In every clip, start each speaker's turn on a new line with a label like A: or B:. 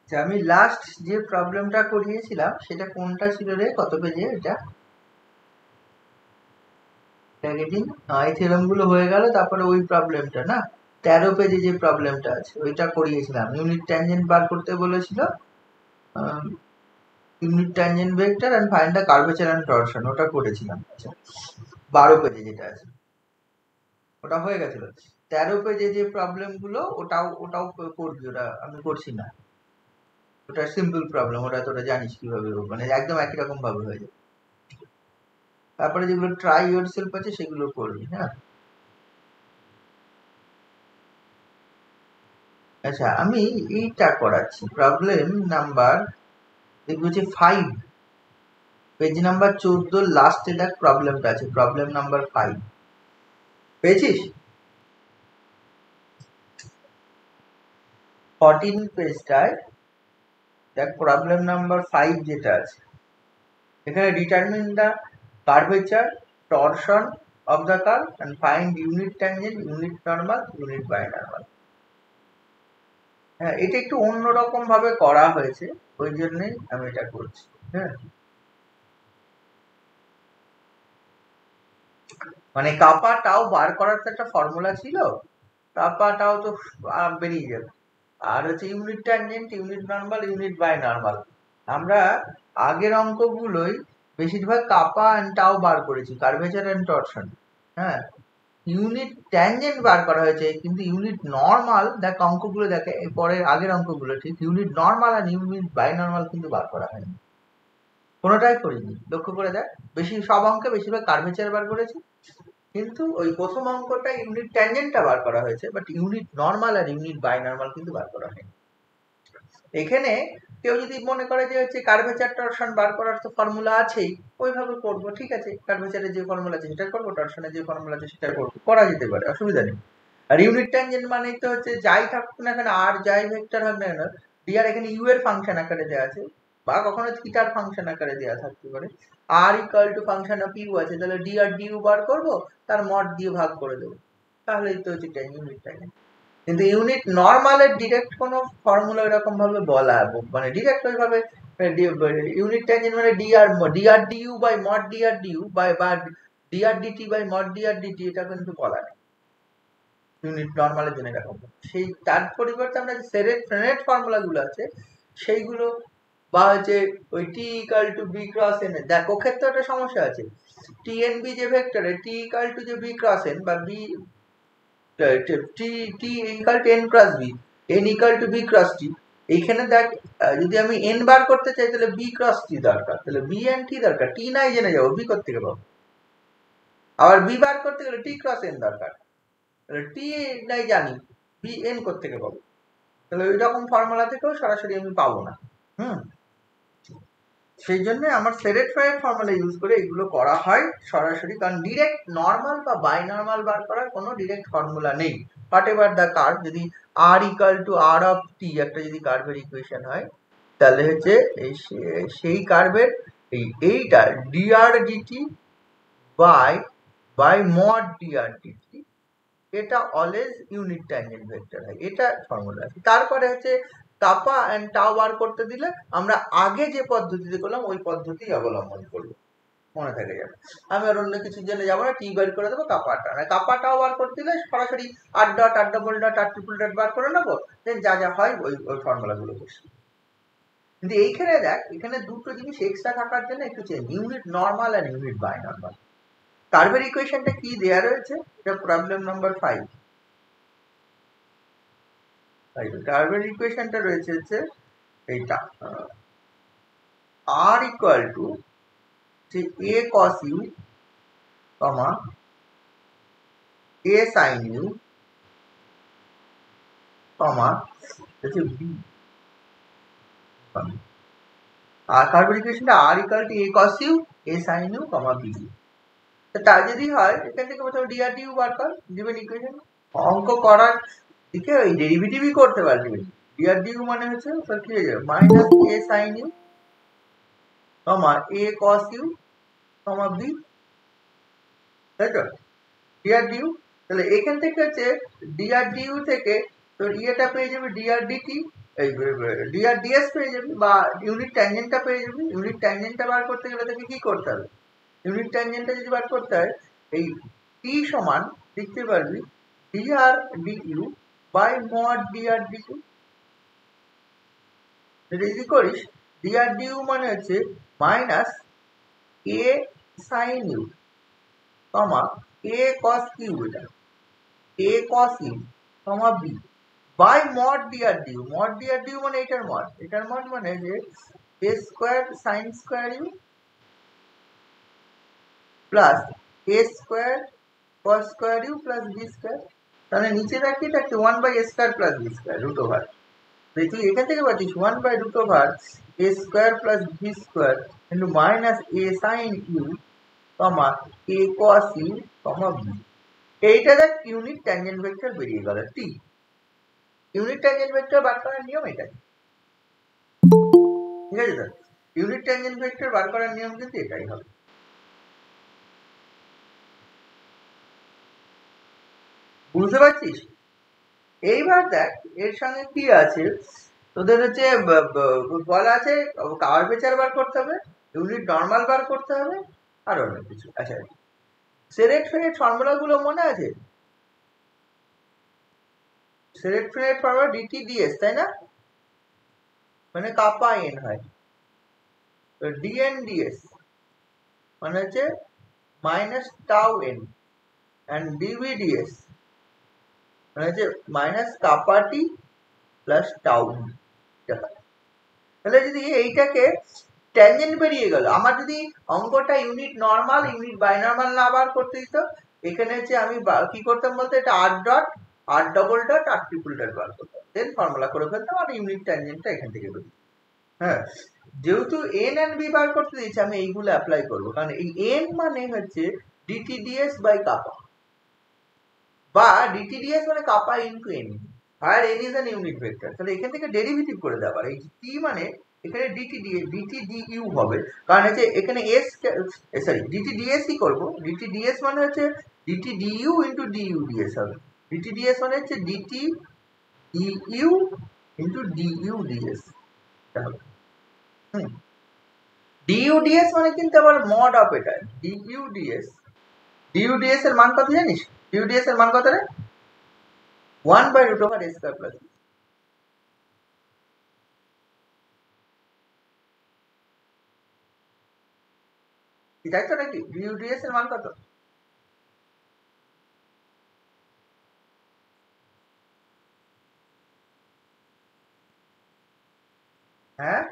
A: আমি লাস্ট যে প্রবলেমটা করিয়েছিলাম সেটা কোনটা ছিল রে, কত পেজে এটা? এই থিওরেম গুলো হয়ে গেল, তারপরে ওই প্রবলেমটা না 13 পেজে যে প্রবলেমটা আছে ওইটা করিয়েছিলাম। ইউনিট ট্যানজেন্ট বার করতে বলেছিল, unit tangent vector and find the curvature and torsion, ওটা করেছিলাম। আচ্ছা 12 পেজে যেটা আছে ওটা হয়ে গেছিল। 13 পেজে যে প্রবলেম গুলো ওটাও করবি, ওটা আমি করছি না। ওটা সিম্পল প্রবলেম, ওটা তোরা জানিস কিভাবে, মানে একদম একই রকম ভাবে হয়ে যায়। তারপরে যেগুলো ট্রাই ইয়োর সেলফ আছে সেগুলো করবি। হ্যাঁ আচ্ছা, আমি এইটা করাচ্ছি প্রবলেম নাম্বার, দেখবো যে 5, পেজ নাম্বার 14 লাস্টে দেখ প্রবলেমটা আছে, প্রবলেম নাম্বার 5 পেয়েছিস? 14 পেজটায় দেখ প্রবলেম নাম্বার 5 যেটা আছে, এখানে determine the curvature torsion of the curve and find unit tangent, unit normal, unit binormal. হ্যাঁ এটা একটু অন্যরকম ভাবে করা হয়েছে, ওই জন্যই আমি এটা করছি। হ্যাঁ মানে কাপাটাও বার করার তো একটা ফর্মুলা ছিল, কাপাটাও তো বেরিয়ে যাবে। আর হচ্ছে unit tangent, unit normal, unit binormal. আমরা আগের অঙ্কগুলোই বেশিরভাগ কাপা এন্ড টাও বার করেছি, কার্ভেচার এন্ড টরশন। হ্যাঁ ইউনিট ট্যানজেন্ট বার করা হয়েছে, কিন্তু ইউনিট নরমাল দেখ অঙ্কগুলো দেখে পরের আগের অঙ্কগুলো ঠিক ইউনিট নরমাল আর ইউনিট বাই নরমাল কিন্তু বার করা হয়নি, কোনোটাই করিনি। লক্ষ্য করে দেখ, বেশি সব অঙ্কে বেশিরভাগ কার্ভেচার বার করেছি, কিন্তু ওই প্রথম অঙ্কটা ইউনিট ট্যানজেন্টটা বার করা হয়েছে, বাট ইউনিট নরমাল আর ইউনিট বাই নরমাল কিন্তু বার করা হয়নি। এখানে কেউ যদি মনে করে যে হচ্ছে কার্ভেচার টরশন বার করার তো ফর্মুলা আছেই, ওইভাবে করবো, ঠিক আছে, কার্ভেচারের যে ফর্মুলা আছে সেটা করবো, টরশনের যে ফর্মুলা আছে সেটা করবো, করা যেতে পারে, অসুবিধা নেই। আর ইউনিট ট্যানজেন্ট মানে তো হচ্ছে যাই থাকুক না কেন, আর যাই ভেক্টর হোক না কেন, ডিআর এখানে ইউ এর ফাংশন আকারে দেওয়া আছে, বা কখনো থিটার ফাংশন আকারে দেওয়া থাকতে পারে। আর equal to function of U আছে, তাহলে ডি আর ডিউ বার করবো, তার মড দিয়ে ভাগ করে দেবো, তাহলেই তো হচ্ছে ইউনিট ট্যানজেন্ট। কিন্তু ইউনিট নরমালের ডিরেক্ট কোনো ফর্মুলা এরকম ভাবে বলা, মানে ডিরেক্ট ওইভাবে ইউনিট ট্যানজেন্ট মানে D R D U by mod D R D U by বা D R DT by mod DR DT, এটা কিন্তু বলা নেই ইউনিট নরমালের জন্য এরকম। সেই তার পরিবর্তে আমরা যে ফ্রেনেট ফর্মুলা গুলো আছে সেইগুলো, বা হচ্ছে ওই T equal to B cross N, দেখো ক্ষেত্রে একটা সমস্যা আছে, টি এন বি যে ভেক্টরে টি ইকাল টু যে বি ক্রস এন বা B T T equal to N cross B, N equal to B cross T, এইখানে দেখ যদি আমি এন বার করতে চাই তাহলে বি ক্রস টি দরকার, তাহলে বি এন টি দরকার, টি নাই জেনে যাবো, বি করতে গেলে পাবো। আবার বি বার করতে গেলে টি ক্রস এন দরকার, তাহলে টি নাই জানি, বি এন করতে গেলে পাবো, তাহলে ওই রকম ফর্মুলা থেকেও সরাসরি আমি পাবো না। হুম সেই জন্য আমার সেরেট ফ্রাইড ফর্মুলা ইউজ করে এগুলো করা হয় সরাসরি, কারণ ডিরেক্ট নরমাল বা বাই নরমাল বার করার কোনো ডিরেক্ট ফর্মুলা নেই। হোয়াট এভার দ্য কার্ভ, যদি আর ইকাল টু আর অফ টি একটা যদি কার্ভের ইকুয়েশন হয়, তাহলে হচ্ছে সেই কার্ভের এইটা DR DT by by mod DR DT, এটা অলওয়েজ ইউনিট ট্যানজেন্ট ভেক্টর হয়, এটা ফর্মুলা আছে। তারপরে হচ্ছে কাপা এন্ড টাও বার করতে দিলে আমরা আগে যে পদ্ধতিতে করলাম ওই পদ্ধতি অবলম্বন করবো, মনে থাকে যাবে। আমি আর অন্য কিছু জেনে যাবো না, টি বার করে দেবো, কাপাটা কাপাটাও বার করতে দিলে সরাসরি আর ডট আর ডবল ডট আর ট্রিপল ডট বার করে নেবো, দেন যা যা হয় ওই ওই ফর্মুলা গুলো করছি। কিন্তু এইখানে দেখ, এখানে দুটো জিনিস এক্সট্রা থাকার জন্য একটু চেঞ্জ, ইউনিট নরমাল আর ইউনিট বাই নরমাল। কার্ভের ইকুয়েশনটা কি দেয়া রয়েছে, এটা প্রবলেম নাম্বার 5। কার্ভের ইকুয়েশনটা রয়েছে হচ্ছে এইটা, r equal two a cos u, a sin u, হচ্ছে b। আর কার্ভের ইকুয়েশনটা r equal two a cos u, a sin u, b। তা যদি হয় এখান থেকে প্রথমে dr du বার কর, গিভেন ইকুয়েশন অঙ্ক করার দিকে ওই ডেরিভেটিভই করতে পারবি। dr du মানে হচ্ছে স্যার কি হয়ে যাবে, minus a sin u, a cos u, b, তাই তো dr du। তাহলে এখান থেকে হচ্ছে dr du থেকে তোর ইয়েটা পেয়ে যাবে dr dt, এই ডিআর ডিএস পেয়ে যাবি বা ইউনিট ট্যানজেন্টটা পেয়ে যাবি। ইউনিট ট্যানজেন্টটা বার করতে গেলে তোকে কি করতে হবে? ইউনিট ট্যানজেন্টটা যদি বার করতে হয় এই টি সমান লিখতে পারবি D R D U by mod D R D U. এটা যদি করিস ডিআর ডিইউ মানে হচ্ছে minus A sine U comma A cos U, এটা A cos U comma B by mod D R D U. Mod D R D U মানে এটার মড মানে যে A square sine square U plus A square cos square U plus B square. তাহলে নিচে রাখি এটাকে 1/a square plus B square root over. তুই এখান থেকে পাচ্ছিস 1/root over a square plus B square into minus A sine U comma A cos U comma B. এইটা দেখ ইউনিট ট্যানজেন্ট ভেক্টর বেরিয়ে গেল টি। ইউনিট ট্যানজেন্ট ভেক্টর বার করার নিয়ম এটাই, ঠিক আছে স্যার? ইউনিট ট্যানজেন্ট ভেক্টর বার করার নিয়ম কিন্তু এটাই হবে। বুঝতে পারছিস? এইবার দেখ এর সঙ্গে কি আছে, তোদের হচ্ছে বলা আছে কার্ভেচার বার করতে হবে, ইউনিট নর্মাল বার করতে হবে, আর অনেক কিছু। আচ্ছা, সেরেট ফেরেট ফর্মুলা গুলো মনে আছে? সেরেট ফেরেট ফর্মুলা ডিটি ডিএস, তাই না? মানে কাপা এন হয়, তো ডিএন ডিএস মানে হচ্ছে minus tau N and DV DS মানে হচ্ছে মাইনাস কাপা টি প্লাস টাউ। তাহলে যদি এইটাকে ট্যানজেন্ট বেরিয়ে গেল, আমার যদি অঙ্কটা ইউনিট নর্মাল ইউনিট বাইনর্মাল না বার করতে দিত, এখানে হচ্ছে আমি কি করতাম বলতে এটা আর ডট আর ডবল ডট আর ট্রিপল ডট বার করতাম, দেন ফর্মুলা করে ফেলতাম আর ইউনিট ট্যানজেন্টটা এখান থেকে বেরিয়ে। হ্যাঁ, যেহেতু এন এন্ড বি বার করতে দিচ্ছে আমি এইগুলো অ্যাপ্লাই করবো, কারণ এই এন মানে হচ্ছে ডিটিডিএস বাই কাপা বা ডিটিডিএস মানে কাপা ইনটু এন, আর N is an unit vector. তাহলে এখান থেকে ডেরিভেটিভ করে দেওয়া, এই টি মানে এখানে ডিটিডিইউ হবে, কারণ হচ্ছে এখানে এস সরি ডিটিডিএস ই করবো। ডিটিডিএস মানে হচ্ছে ডিটিডিইউ ইনটু ডিইউডিএস হবে। ডিটিডিএস মানে হচ্ছে ডিটিডিইউ ইনটু ডিইউডিএস হবে। ডিইউডিএস মানে কিন্তু আবার মড অফ এটা ডিইউডিএস। ডিইউডিএস এর মান কত জানিস? ডিইউডিএস এর মান কত রে? 1/root over a square plus B. তাই তো নাকি? ডিইউডিএস এর মান কত? হ্যাঁ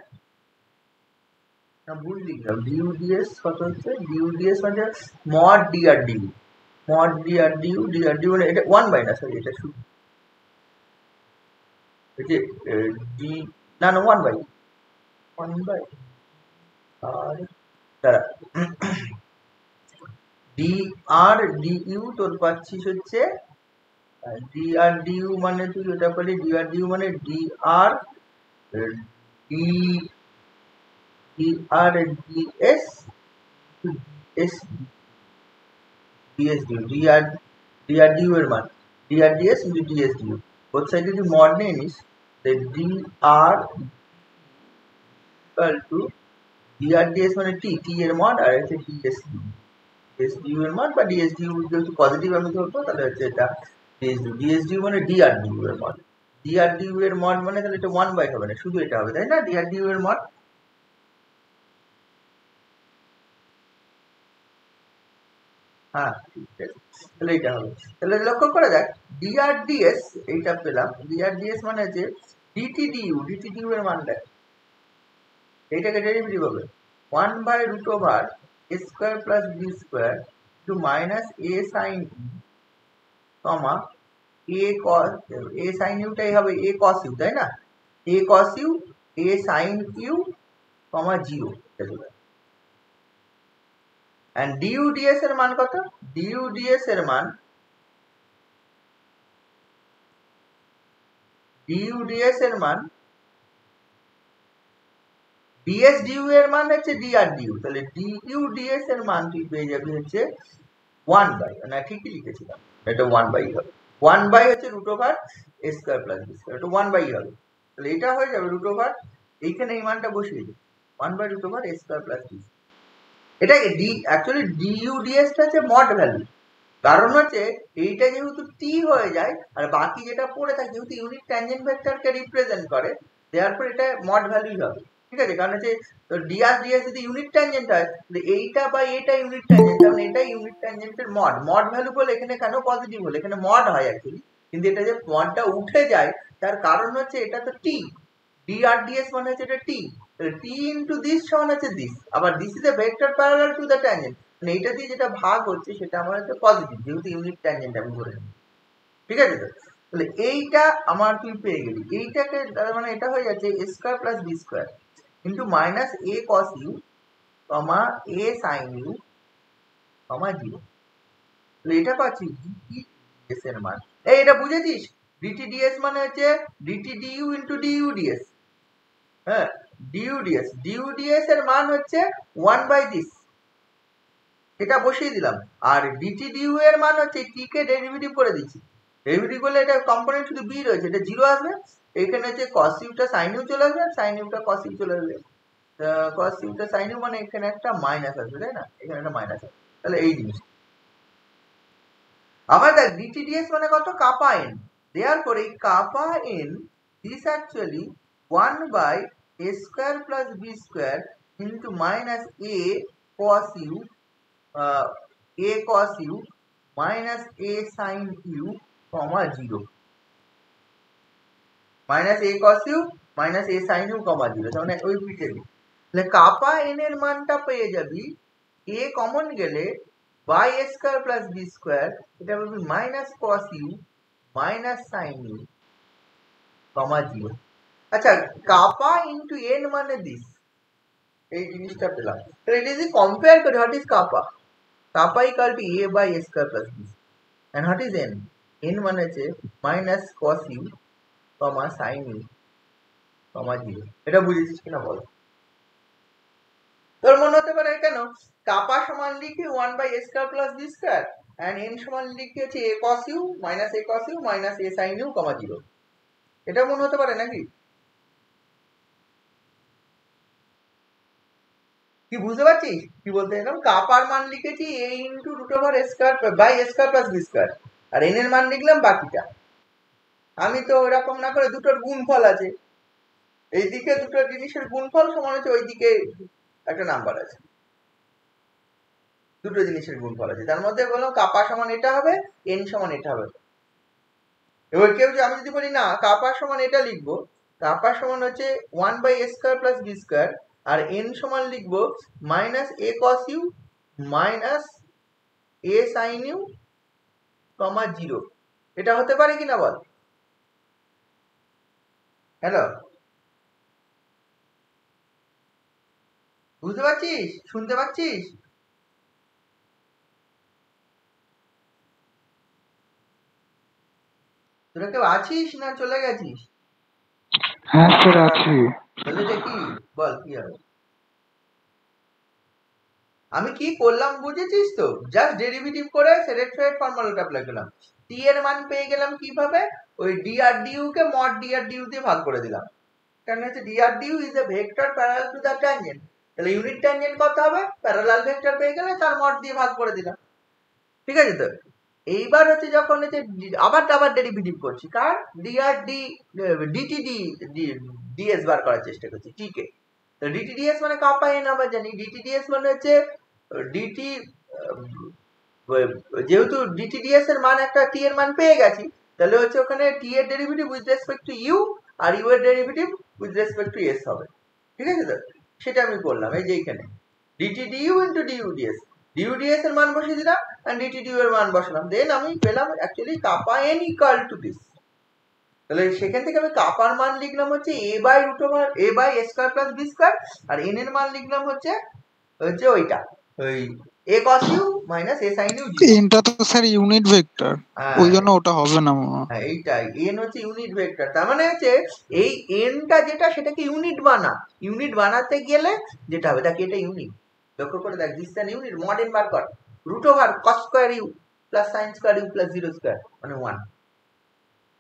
A: না, ভুল লিখলাম। ডিইউডিএস কত হচ্ছে? ডিইউডিএস মানে mod DR DU, mod DR DU, DR DU মানে এটা 1/, না সরি এটা শুধু এই যে ডি, না না 1/, আর দাঁড়া ডি আর ডিইউ তোর পাচ্ছিস হচ্ছে ডি আর ডিইউ মানে তুই ওটা পারলি ডি আর ডিইউ মানে D R D D R D S S D S D U, D R D U এর মান D R D S into D S D U. Both সাইডে যদি মড নিয়ে নিস D R equal to D R DS মানে টি, টি এর mod আর হচ্ছে ডিএস ডিউ, ডিএস ডিউ এর মড বা ডিএস ডিউ যেহেতু পজিটিভ আমি ধরবো তাহলে হচ্ছে এটা ডিএস ডিউ। ডিএস ডিউ মানে ডি আর ডিউ এর মড, ডি আর ডিউ এর মড মানে তাহলে এটা 1/, হবে না, শুধু এটা হবে, তাই না? ডি আর ডিউ এর মড। হ্যাঁ ঠিক আছে, তাহলে এটা হবে। তাহলে লক্ষ্য করে দেখ ডিআরডিএস এইটা পেলাম, ডিআরডিএস মানে হচ্ছে ডিটিডিইউ, ডিটিডিইউ এর মান দেখ, এইটাকে ডেরিভেটিভ হবে 1/root over a square plus B square to minus A sine comma A cos, A sine ইউটাই হবে এ কস ইউ, তাই না? A cos U A sine U comma zero. and D U D S এর মান কত? ডিইউডিএস এর মান ডিইউডিএস এর মান ডিএস ডিইউ এর মান হচ্ছে ডিআর ডিইউ, তাহলে ডিইউডিএস এর মান তুই পেয়ে যাবি হচ্ছে 1/, না ঠিকই লিখেছিলাম, এটা 1/, হবে। 1/, হচ্ছে root over a square plus B square, এটা 1/, হবে। তাহলে এটা হয়ে যাবে রুট ওভার, এইখানে এই মানটা বসিয়ে দিই 1/√a² + b। এটা ডি অ্যাকচুয়ালি ডিইউ ডিএসটা হচ্ছে মড ভ্যালু, কারণ হচ্ছে এইটা যেহেতু টি হয়ে যায় আর বাকি যেটা পড়ে থাকে যেহেতু ইউনিট ট্যানজেন্ট ভেক্টরকে রিপ্রেজেন্ট করে, দেয়ারফর এটা মড ভ্যালুই হবে। ঠিক আছে, কারণ হচ্ছে ডিআর ডিএস যদি ইউনিট ট্যানজেন্ট হয় তাহলে এইটা বা এটা ইউনিট ট্যানজেন্ট, কারণ এটা ইউনিট ট্যানজেন্টের মড ভ্যালু বলে এখানে কেন পজিটিভ হলো, এখানে মড হয় অ্যাকচুয়ালি, কিন্তু এটা যে মডটা উঠে যায় তার কারণ হচ্ছে এটা তো টি, ডিআর ডিএস মানে হচ্ছে এটা টি, টি ইনটু দিস সমান হচ্ছে দিস, আবার this is a vector parallel to the tangent, মানে এটা দিয়ে যেটা ভাগ হচ্ছে সেটা আমার হচ্ছে পজিটিভ যেহেতু ইউনিট ট্যানজেন্ট আমি ধরে নিই। ঠিক আছে, তো তাহলে এইটা আমার তুই পেয়ে গেলি, এইটাকে মানে এটা হয়ে যাচ্ছে a² + b² into minus a cos u comma a sin u কমা 0। তাহলে এটা পাচ্ছি dts এর মান, এই এটা বুঝেছিস, dt ds মানে হচ্ছে dt du into du ds, হ্যাঁ du ds এর মান হচ্ছে 1/this, এটা বসিয়ে দিলাম, আর dt du এর মান হচ্ছে t কে ডেরিভেটিভ করে দিচ্ছি, ডেরিভেটিভ করলে এটা কম্পোনেন্ট শুধু b রয়েছে, এটা 0 আসবে, এখানে হচ্ছে cos u টা sin u চলে আসবে, sin u টা cos u চলে আসবে, cos u টা sin u মানে এখানে একটা মাইনাস আসবে, তাই না, এখানে একটা মাইনাস আসবে, তাহলে এই জিনিস আবার দেখ dt ds মানে কত, কাপা n, দেয়ারপর এই কাপা n this actually 1/a² + b² into minus a cos u minus a sin u comma 0, minus a cos u minus a sin u comma 0, তাহলে ওই পিঠে দিই, তাহলে কাপা n এর মানটা পেয়ে যাবি a কমন গেলে by a² + b², এটা বলবি minus cos u minus sin u comma 0। আচ্ছা, কাপা ইনটু n মানে দিস, এই জিনিসটা পেলাম, তাহলে এটা যদি কম্পেয়ার করি হোয়াট ইজ কাপা, kappa equal to a by a² + b, and what is n, n মানে হচ্ছে minus cos u comma sin u comma 0। এটা বুঝেছিস কিনা বল, তোর মনে হতে পারে কেন কাপা সমান লিখি 1/a² + b² and n সমান লিখি হচ্ছে a cos u minus a cos u minus a sin u comma 0, এটা মনে হতে পারে নাকি, কি বুঝতে পারছিস কি বলতে চাইলাম, কাপার মান লিখেছি a into √a² by a² + b² আর n এর মান লিখলাম বাকিটা, আমি তো এরকম না করে দুটোর গুণফল আছে, এইদিকে দুটো জিনিসের গুণফল সমান হচ্ছে ওইদিকে একটা নাম্বার আছে, দুটো জিনিসের গুণফল আছে, তার মধ্যে বললাম কাপা সমান এটা হবে, n সমান এটা হবে। এবার কেউ আমি যদি বলি না কাপা সমান এটা লিখবো, কাপা সমান হচ্ছে 1/a² + b² আর n সমান লিখবো minus a cos u minus a sin u comma 0, এটা হতে পারে কিনা বল, হ্যালো বুঝতে পারছিস, শুনতে পাচ্ছিস, তোরা কেউ আছিস না চলে গেছিস?
B: হ্যাঁ স্যার আছি।
A: তাহলে এটা কি বল কি হবে, আমি কি করলাম বুঝেছিস তো, জাস্ট ডেরিভেটিভ করে সেলেক্টেড ফর্মুলাটা অ্যাপ্লাই করলাম, টি এর মান পেয়ে গেলাম কিভাবে, ওই dr du কে mod dr du দিয়ে ভাগ করে দিলাম, কারণ হচ্ছে dr du is a vector parallel to the tangent, তাহলে ইউনিট ট্যানজেন্ট কত হবে, প্যারালাল ভেক্টর পেয়ে গেলে তার mod দিয়ে ভাগ করে দিলাম। ঠিক আছে, তো এইবার হচ্ছে যখন হচ্ছে আবার ডেরিভেটিভ করছি কার dr d dt ds বার করার চেষ্টা করছি, ঠিক আছে, তো dt ds মানে কাপা n, আমরা জানি dt ds মানে হচ্ছে dt, যেহেতু dt ds এর মান একটা t এর মান পেয়ে গেছি, তাহলে হচ্ছে ওখানে t এর derivative with respect to u আর u এর derivative with respect to s হবে। ঠিক আছে, তো সেটা আমি করলাম, এই যে এখানে dt du into du ds, du ds এর মান বসিয়ে দিলাম আর dt du এর মান বসালাম, দেন আমি পেলাম অ্যাকচুয়ালি কাপা n ইকুয়াল টু দিস, তাহলে সেখান থেকে আমি কাপার মান লিখলাম হচ্ছে a by a² + b² আর n এর মান লিখলাম হচ্ছে ওইটা ওই a cos u minus a sin u,
B: এটা তো স্যার ইউনিট ভেক্টর, ওই জন্য ওটা হবে না মনে হয়।
A: হ্যাঁ এইটাই n হচ্ছে ইউনিট ভেক্টর, তার মানে হচ্ছে এই n টা যেটা সেটাকে ইউনিট বানাতে গেলে যেটা হবে, দেখ এটা ইউনিট, লক্ষ্য করে দেখ this is unit, mod n বার কর √cos² u plus sin² u plus 0² মানে 1,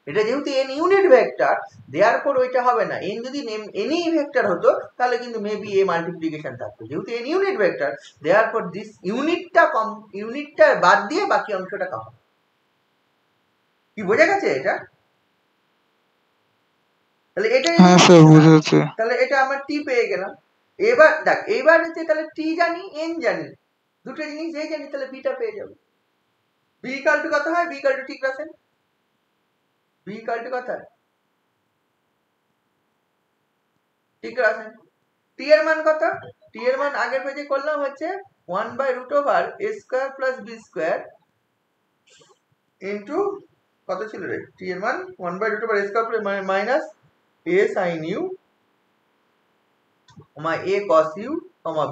A: এটা যেহেতু n ইউনিট ভেক্টর, দেয়ারফর ওইটা হবে না। n যদি এনি ভেক্টর হতো তাহলে কিন্তু মেবি a মাল্টিপ্লিকেশন থাকতো। যেহেতু n unit vector, therefore this ইউনিটটা বাদ দিয়ে বাকি অংশটা কমন। কি বোঝা গেছে এটা? তাহলে এটা
B: হ্যাঁ স্যার বুঝেছি।
A: তাহলে এটা আমার টি পেয়ে গেলাম। এবার দেখ, এইবার হচ্ছে তাহলে টি জানি, এন জানি, দুটো জিনিস যে জানি, তাহলে বিটা পেয়ে যাবো। বি ইকুয়াল টু কত হয়? B equal to T cross N. B equal to কত হয়? টি ক্রস এন। টি এর মান কত? টি এর মান আগের পেজে করলাম হচ্ছে 1/√a² প্লাস b² ইন্টু কত ছিল রে? টি এর মান 1/√a² minus a sin u, a cos u,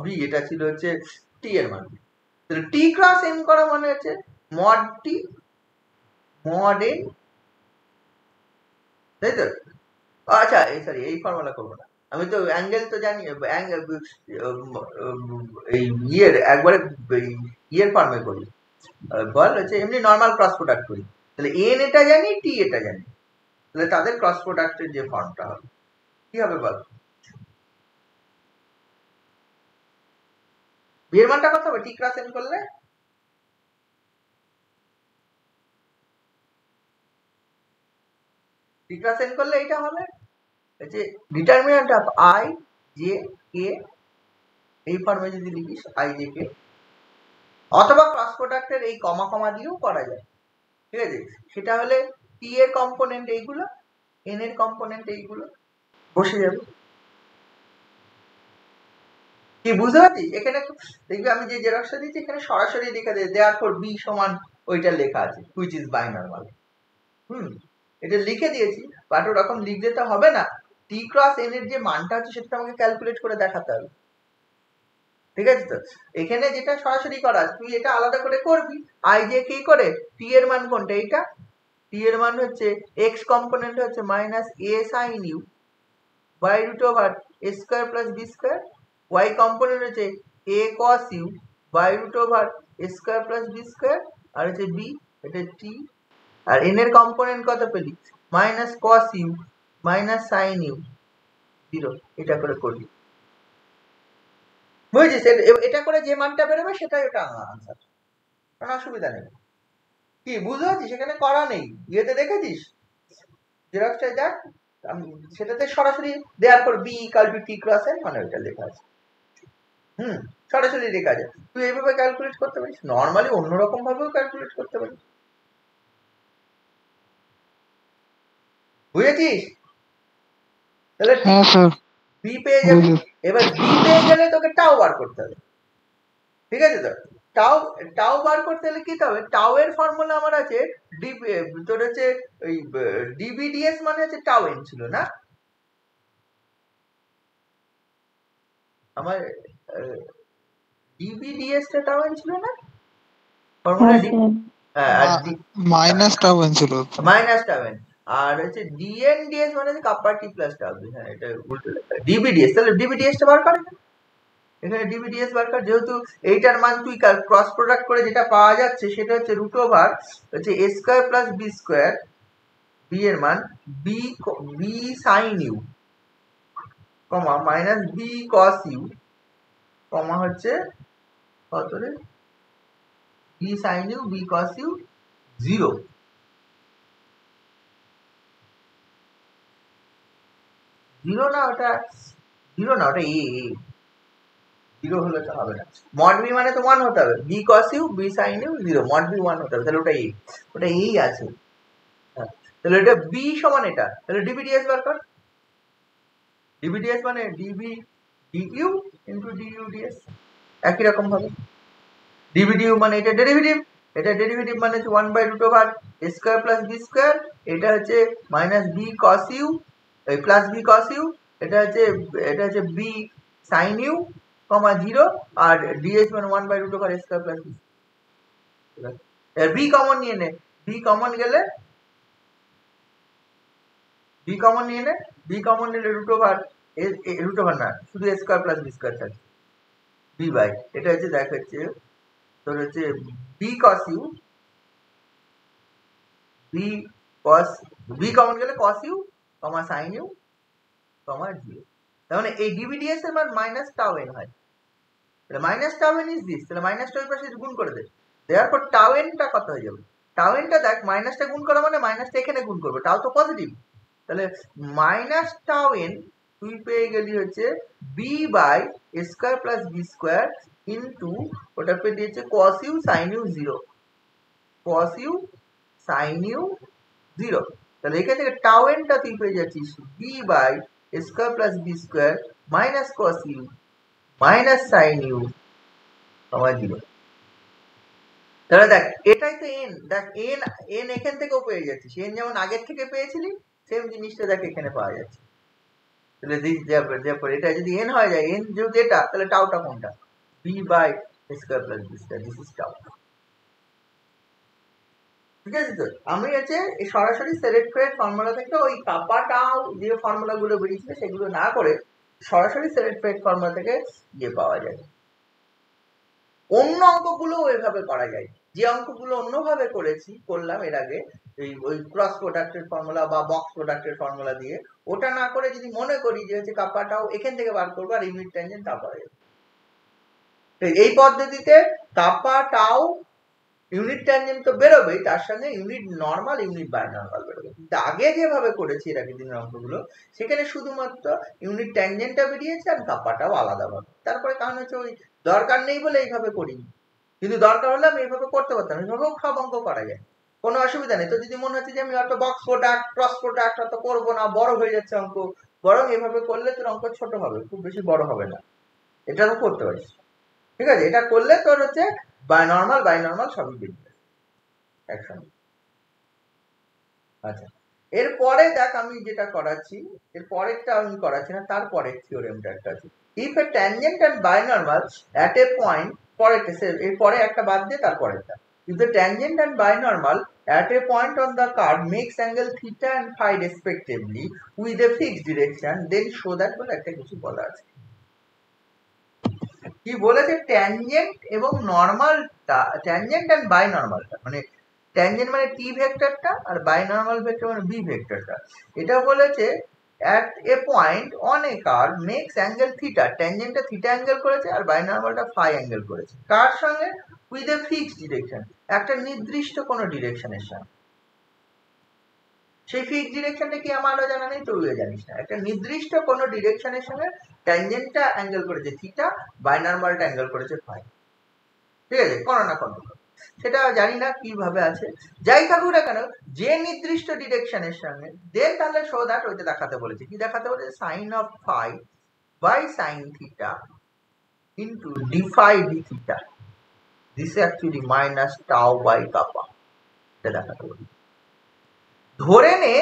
A: b, এটা ছিল হচ্ছে টি এর মান। তাহলে টি ক্রস এন করা মানে হচ্ছে মড টি মড এন, তাই তো? আচ্ছা সরি, এই ফর্মুলা করবো না, আমি তো অ্যাঙ্গেল তো জানি, এই ইয়ের একবারে ইয়ের ফর্মে করি, বল হচ্ছে এমনি নর্মাল ক্রস প্রোডাক্ট করি। তাহলে এন এটা জানি, টি এটা জানি, তাহলে তাদের ক্রস প্রোডাক্টের যে ফর্মটা হবে কি হবে বল? বি এর মানটা কত হবে টি ক্রস এন করলে? টি ক্রস এন করলে এটা হবে যে determinant of I J K, এই ফর্মে যদি লিখিস আই জে কে, অথবা ক্রস প্রোডাক্টের এই কমা কমা দিয়েও করা যায়, ঠিক আছে? সেটা হলে টি এর কম্পোনেন্ট এইগুলো, এন এর কম্পোনেন্ট এইগুলো বসে যাবে। কি বুঝতে পারছিস? এখানে দেখবি আমি যে জেরক্সটা দিচ্ছি এখানে সরাসরি লিখে দেয় দেয়ারফর বি সমান ওইটা লেখা আছে, হুইচ ইজ বাইনর্মাল। এটা লিখে দিয়েছি, বাট ওরকম লিখতে তো হবে না। টি ক্রস এন এর যে মানটা আছে সেটা আমাকে ক্যালকুলেট করে দেখাতে হবে, ঠিক আছে? তো এখানে যেটা সরাসরি করা আছে, তুই এটা আলাদা করে করবি। আই জে কি করে টি এর মান কোনটা? এইটা টি এর মান হচ্ছে এক্স কম্পোনেন্ট হচ্ছে minus A sine U by root over A square plus B square, Y component হচ্ছে A cos U by root over A square plus B square, আর হচ্ছে বি, এটা টি। আর এন এর কম্পোনেন্ট কত পেলি? Minus cos U minus sine U 0, এটা করে করবি, বুঝেছিস? এটা করে যে মানটা বেরোবে সেটাই ওটা আনসার, কোনো অসুবিধা নেই। কি বুঝতে পারছিস? সেখানে করা নেই, ইয়েতে দেখেছিস জেরক্সটায় দেখ, সেটাতে সরাসরি দেওয়ার পর B equal to T cross N মানে ওইটা লেখা আছে। সরাসরি লেখা আছে। তুই এইভাবে ক্যালকুলেট করতে পারিস, নর্মালি অন্যরকম ভাবেও ক্যালকুলেট করতে পারিস, বুঝেছিস? তাহলে
B: হ্যাঁ স্যার
A: বি পেয়ে যাবে। এবার বি পেয়ে গেলে তোকে টাও বার করতে হবে, ঠিক আছে? তো টাও টাও বার করতে হলে কি হবে? টাও এর ফর্মুলা আমার আছে তোর হচ্ছে ওই ডিবিডিএস মানে হচ্ছে টাও এন ছিল না আমার, ডিবিডিএস টা টাও এন ছিল না ফর্মুলা?
B: মাইনাস টাউ এন ছিল,
A: মাইনাস টাও এন। আর হচ্ছে ডিএন ডিএস মানে হচ্ছে কাপ্পা টি প্লাস টাও। হ্যাঁ, এটা উল্টো লেখা ডিবিডিএস। তাহলে ডিবিডিএস টা বার করে এখানে ডিবিডিএস বার কর। যেহেতু এইটার মান তুই ক্রস প্রোডাক্ট করে যেটা পাওয়া যাচ্ছে সেটা হচ্ছে রুট ওভার হচ্ছে A square plus B square, B এর মান B B sine U comma minus B cos U comma হচ্ছে কত রে? B sine U B cos U 0, 0 না ওটা, 0 না ওটা এ, 0 হলে তো হবে না। মড বি মানে তো 1 হতে হবে, B cos U B sine U 0, mod B 1 হতে হবে, তাহলে ওটা এ, ওটা এই আছে। তাহলে এটা বি সমান এটা, তাহলে ডিবিডিএস বার কর। ডিবিডিএস মানে DB DU into DU DS, একই রকম ভাবে ডিবিডিইউ মানে এটা ডেরিভেটিভ, এটা ডেরিভেটিভ মানে হচ্ছে 1/√a square plus B square, এটা হচ্ছে মাইনাস বি কস ইউ এই প্লাস বি কস ইউ, এটা হচ্ছে বি সাইন ইউ কমা 0, আর ডিএস মানে 1/√a স্কয়ার প্লাস বি। এর বি কমন নিয়ে নে, বি কমন গেলে বি কমন নিয়ে নে, বি কমন নিলে রুট ওভার না, শুধু A square plus B square থাকে, বি বাই এটা হচ্ছে দেখ হচ্ছে তোর হচ্ছে B cos U B cos b common গেলে cos u, sin u, 0। তার মানে এই dbds এর মান মাইনাস টাউ n হয়। তাহলে minus tau n is this, তাহলে মাইনাস টাউ এর পাশে গুণ করে দে, দেওয়ার পর টাউ n টা কত হয়ে যাবে? টাউ n টা দেখ, মাইনাসটা গুণ করা মানে মাইনাসটা এখানে গুণ করবে, টাউ তো পজিটিভ, তাহলে মাইনাস টাউ n তুই পেয়ে গেলি হচ্ছে B by square plus B square into ওটা পেয়ে দিয়েছে cos u sin u 0, cos u sin u 0। তাহলে এখান থেকে টাউ n টা তুই পেয়ে যাচ্ছিস B by square plus B square minus cos u minus sin u 0। তাহলে দেখ এটাই তো n, দেখ n এখান থেকেও পেয়ে যাচ্ছিস, n যেমন আগের থেকে পেয়েছিলি সেম জিনিসটা দেখ এখানে পাওয়া যাচ্ছে। তাহলে এটা যদি n হয়ে যায়, n যদি এটা, তাহলে টাউটা কোনটা? b by square plus b square, this is tau. ঠিক আছে? তো আমি হচ্ছে এই সরাসরি সেরেট্রেট ফর্মুলা থেকে ওই কাপা টাউ যে ফর্মুলা গুলো বেরিয়েছিল সেগুলো না করে সরাসরি সেরেট্রেট ফর্মুলা থেকে ইয়ে পাওয়া যায়। অন্য অঙ্কগুলো ওইভাবে করা যায়, যে অঙ্কগুলো অন্যভাবে করলাম এর আগে, ওই ক্রস প্রোডাক্টের ফর্মুলা বা বক্স প্রোডাক্টের ফর্মুলা দিয়ে, ওটা না করে যদি মনে করি যে হচ্ছে কাপ্পাটাও এখান থেকে বার করবো আর ইউনিট ট্যানজেন্ট তারপরে এই পদ্ধতিতে কাপ্পা টাউ ইউনিট ট্যানজেন্ট তো বেরোবেই, তার সঙ্গে ইউনিট নর্মাল ইউনিট বাইনর্মাল বেরোবে। কিন্তু আগে যেভাবে করেছি এর আগের দিনের অঙ্কগুলো, সেখানে শুধুমাত্র ইউনিট ট্যানজেন্টটা বেরিয়েছে আর কাপ্পাটাও আলাদাভাবে। তারপরে কারণ হচ্ছে ওই দরকার নেই বলে এইভাবে করিনি, কিন্তু দরকার হলে আমি এইভাবে করতে পারতাম, এইভাবেও সব অঙ্ক করা যায়, কোনো অসুবিধা নেই। তো যদি মনে হচ্ছে যে আমি অত বক্স প্রোডাক্ট ক্রস প্রোডাক্ট অত করবো না, বড় হয়ে যাচ্ছে অঙ্ক, বরং এইভাবে করলে তোর অঙ্ক ছোট হবে, খুব বেশি বড় হবে না, এটা তো করতে পারিস। ঠিক আছে? এটা করলে তোর হচ্ছে বাইনর্মাল সবই বেরিয়ে যাবে একসঙ্গে। আচ্ছা, এরপরে দেখ আমি যেটা করাচ্ছি, এর পরেরটা আমি করাচ্ছি না, তারপরের থিওরেমটা একটা আছে, if a tangent and binormal at a point, এরপরে একটা বাদ দিয়ে তারপরেরটা, if the tangent and binormal at a point on the curve makes angle theta and phi respectively with a fixed direction, then show that বলে একটা কিছু বলা আছে। কি বলেছে? ট্যানজেন্ট এবং নর্মালটা, ট্যানজেন্ট এন্ড বাইনর্মালটা, মানে ট্যানজেন্ট মানে টি ভেক্টরটা আর বাইনর্মাল ভেক্টর মানে বি ভেক্টরটা, এটা বলেছে at a point on a curve makes angle theta, ট্যানজেন্টটা থিটা অ্যাঙ্গেল করেছে আর বাইনর্মালটা ফাই অ্যাঙ্গেল করেছে, কার সঙ্গে? উইথ এ ফিক্সড ডিরেকশন, একটা নির্দিষ্ট কোনো ডিরেকশনের সঙ্গে। সেই ফিক্সড ডিরেকশনটা কি আমারও জানা নেই, তুইও জানিস না, একটা নির্দিষ্ট কোনো ডিরেকশনের সঙ্গে ট্যানজেন্টটা অ্যাঙ্গেল করেছে থিটা, বাইনর্মালটা অ্যাঙ্গেল করেছে ফাই। ঠিক আছে? কোনো না কোনো, সেটা জানি না কিভাবে আছে, যাই থাকুক না কেন, যে নির্দিষ্ট ডিরেকশনের সঙ্গে, দেন তাহলে শো দ্যাট ওইটা দেখাতে বলেছে। কি দেখাতে বলেছে? Sine of phi by sine theta into D phi D theta, this actually minus tau by kappa, এটা দেখাতে বলেছে। ধরে নে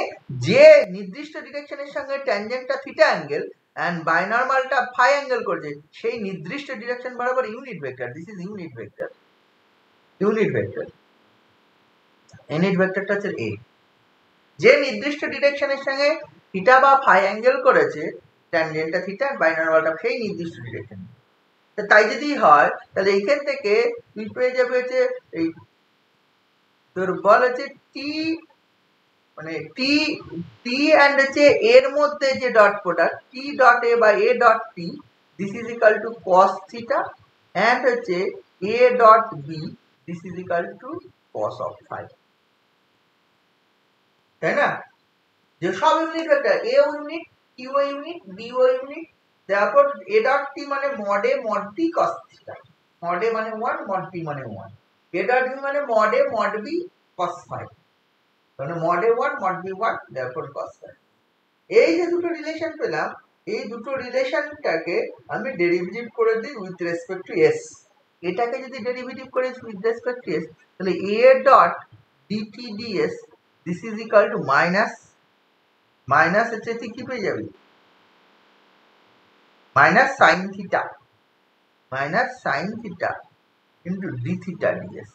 A: যে নির্দিষ্ট ডিরেকশনের সঙ্গে ট্যানজেন্টটা থিটা অ্যাঙ্গেল এন্ড বাইনর্মালটা ফাই অ্যাঙ্গেল করেছে, সেই নির্দিষ্ট ডিরেকশন বরাবর unit vector, this is unit vector, unit vector, unit ভেক্টরটা হচ্ছে এ। যে নির্দিষ্ট ডিরেকশনের সঙ্গে থিটা বা ফাই অ্যাঙ্গেল করেছে ট্যানজেন্টটা থিটা আর বাইনর্মালটা সেই নির্দিষ্ট ডিরেকশন, তাই যদি হয় তাহলে এইখান থেকে তুই পেয়ে যাবে হচ্ছে এই তোর বল হচ্ছে টি, মানে টি টি অ্যান্ড হচ্ছে এর মধ্যে যে dot product T dot A বা A dot T, this is equal to cos theta, and হচ্ছে A dot B, this is equal to cos of phi. তাই না? যে সব unit vector, A unit, Q unit, B unit, তারপর A dot T মানে mod A mod T cos theta, mod A মানে 1, mod T মানে 1, A dot B মানে mod A mod B cos phi, মানে mod A 1 mod B 1, therefore cos phi. এই যে দুটো relation পেলাম, এই দুটো রিলেশনটাকে আমি ডেরিভেটিভ করে দিই উইথ রেসপেক্ট টু এস। এটাকে যদি ডেরিভেটিভ করি উইথ রেসপেক্ট টু এস, তাহলে A dot DT DS, this is equal to minus হচ্ছে কি পেয়ে যাবে? Minus sine theta into D theta DS.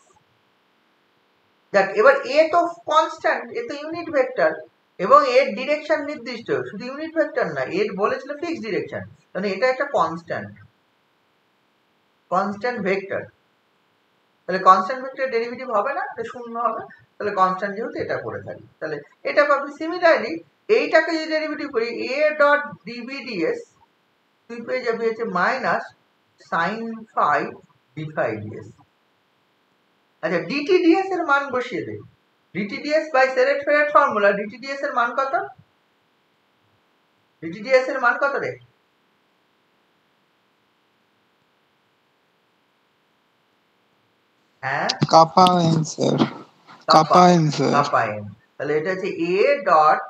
A: দেখ এবার এ তো কনস্ট্যান্ট, এ তো ইউনিট ভেক্টর এবং এর ডিরেকশন নির্দিষ্ট, শুধু ইউনিট ভেক্টর না, এর বলেছিল ফিক্সড ডিরেকশন, মানে এটা একটা কনস্ট্যান্ট ভেক্টর, তাহলে কনস্ট্যান্ট ভেক্টর ডেরিভেটিভ হবে না, এটা শূন্য হবে, তাহলে কনস্ট্যান্ট যেহেতু এটা করে থাকি, তাহলে এটা পাবি। সিমিলারলি এইটাকে যদি ডেরিভেটিভ করি a ডট dvds, তুই পেয়ে যাবি হচ্ছে minus sine phi D phi ds। আচ্ছা dtds এর মান বসিয়ে দে। dtds by Serret Frenet formula, dtds এর মান কত? dtds এর মান কত রে? হ্যাঁ
B: কাপা এন স্যার, কাপা এন স্যার।
A: কাপা এন, তাহলে এটা হচ্ছে a ডট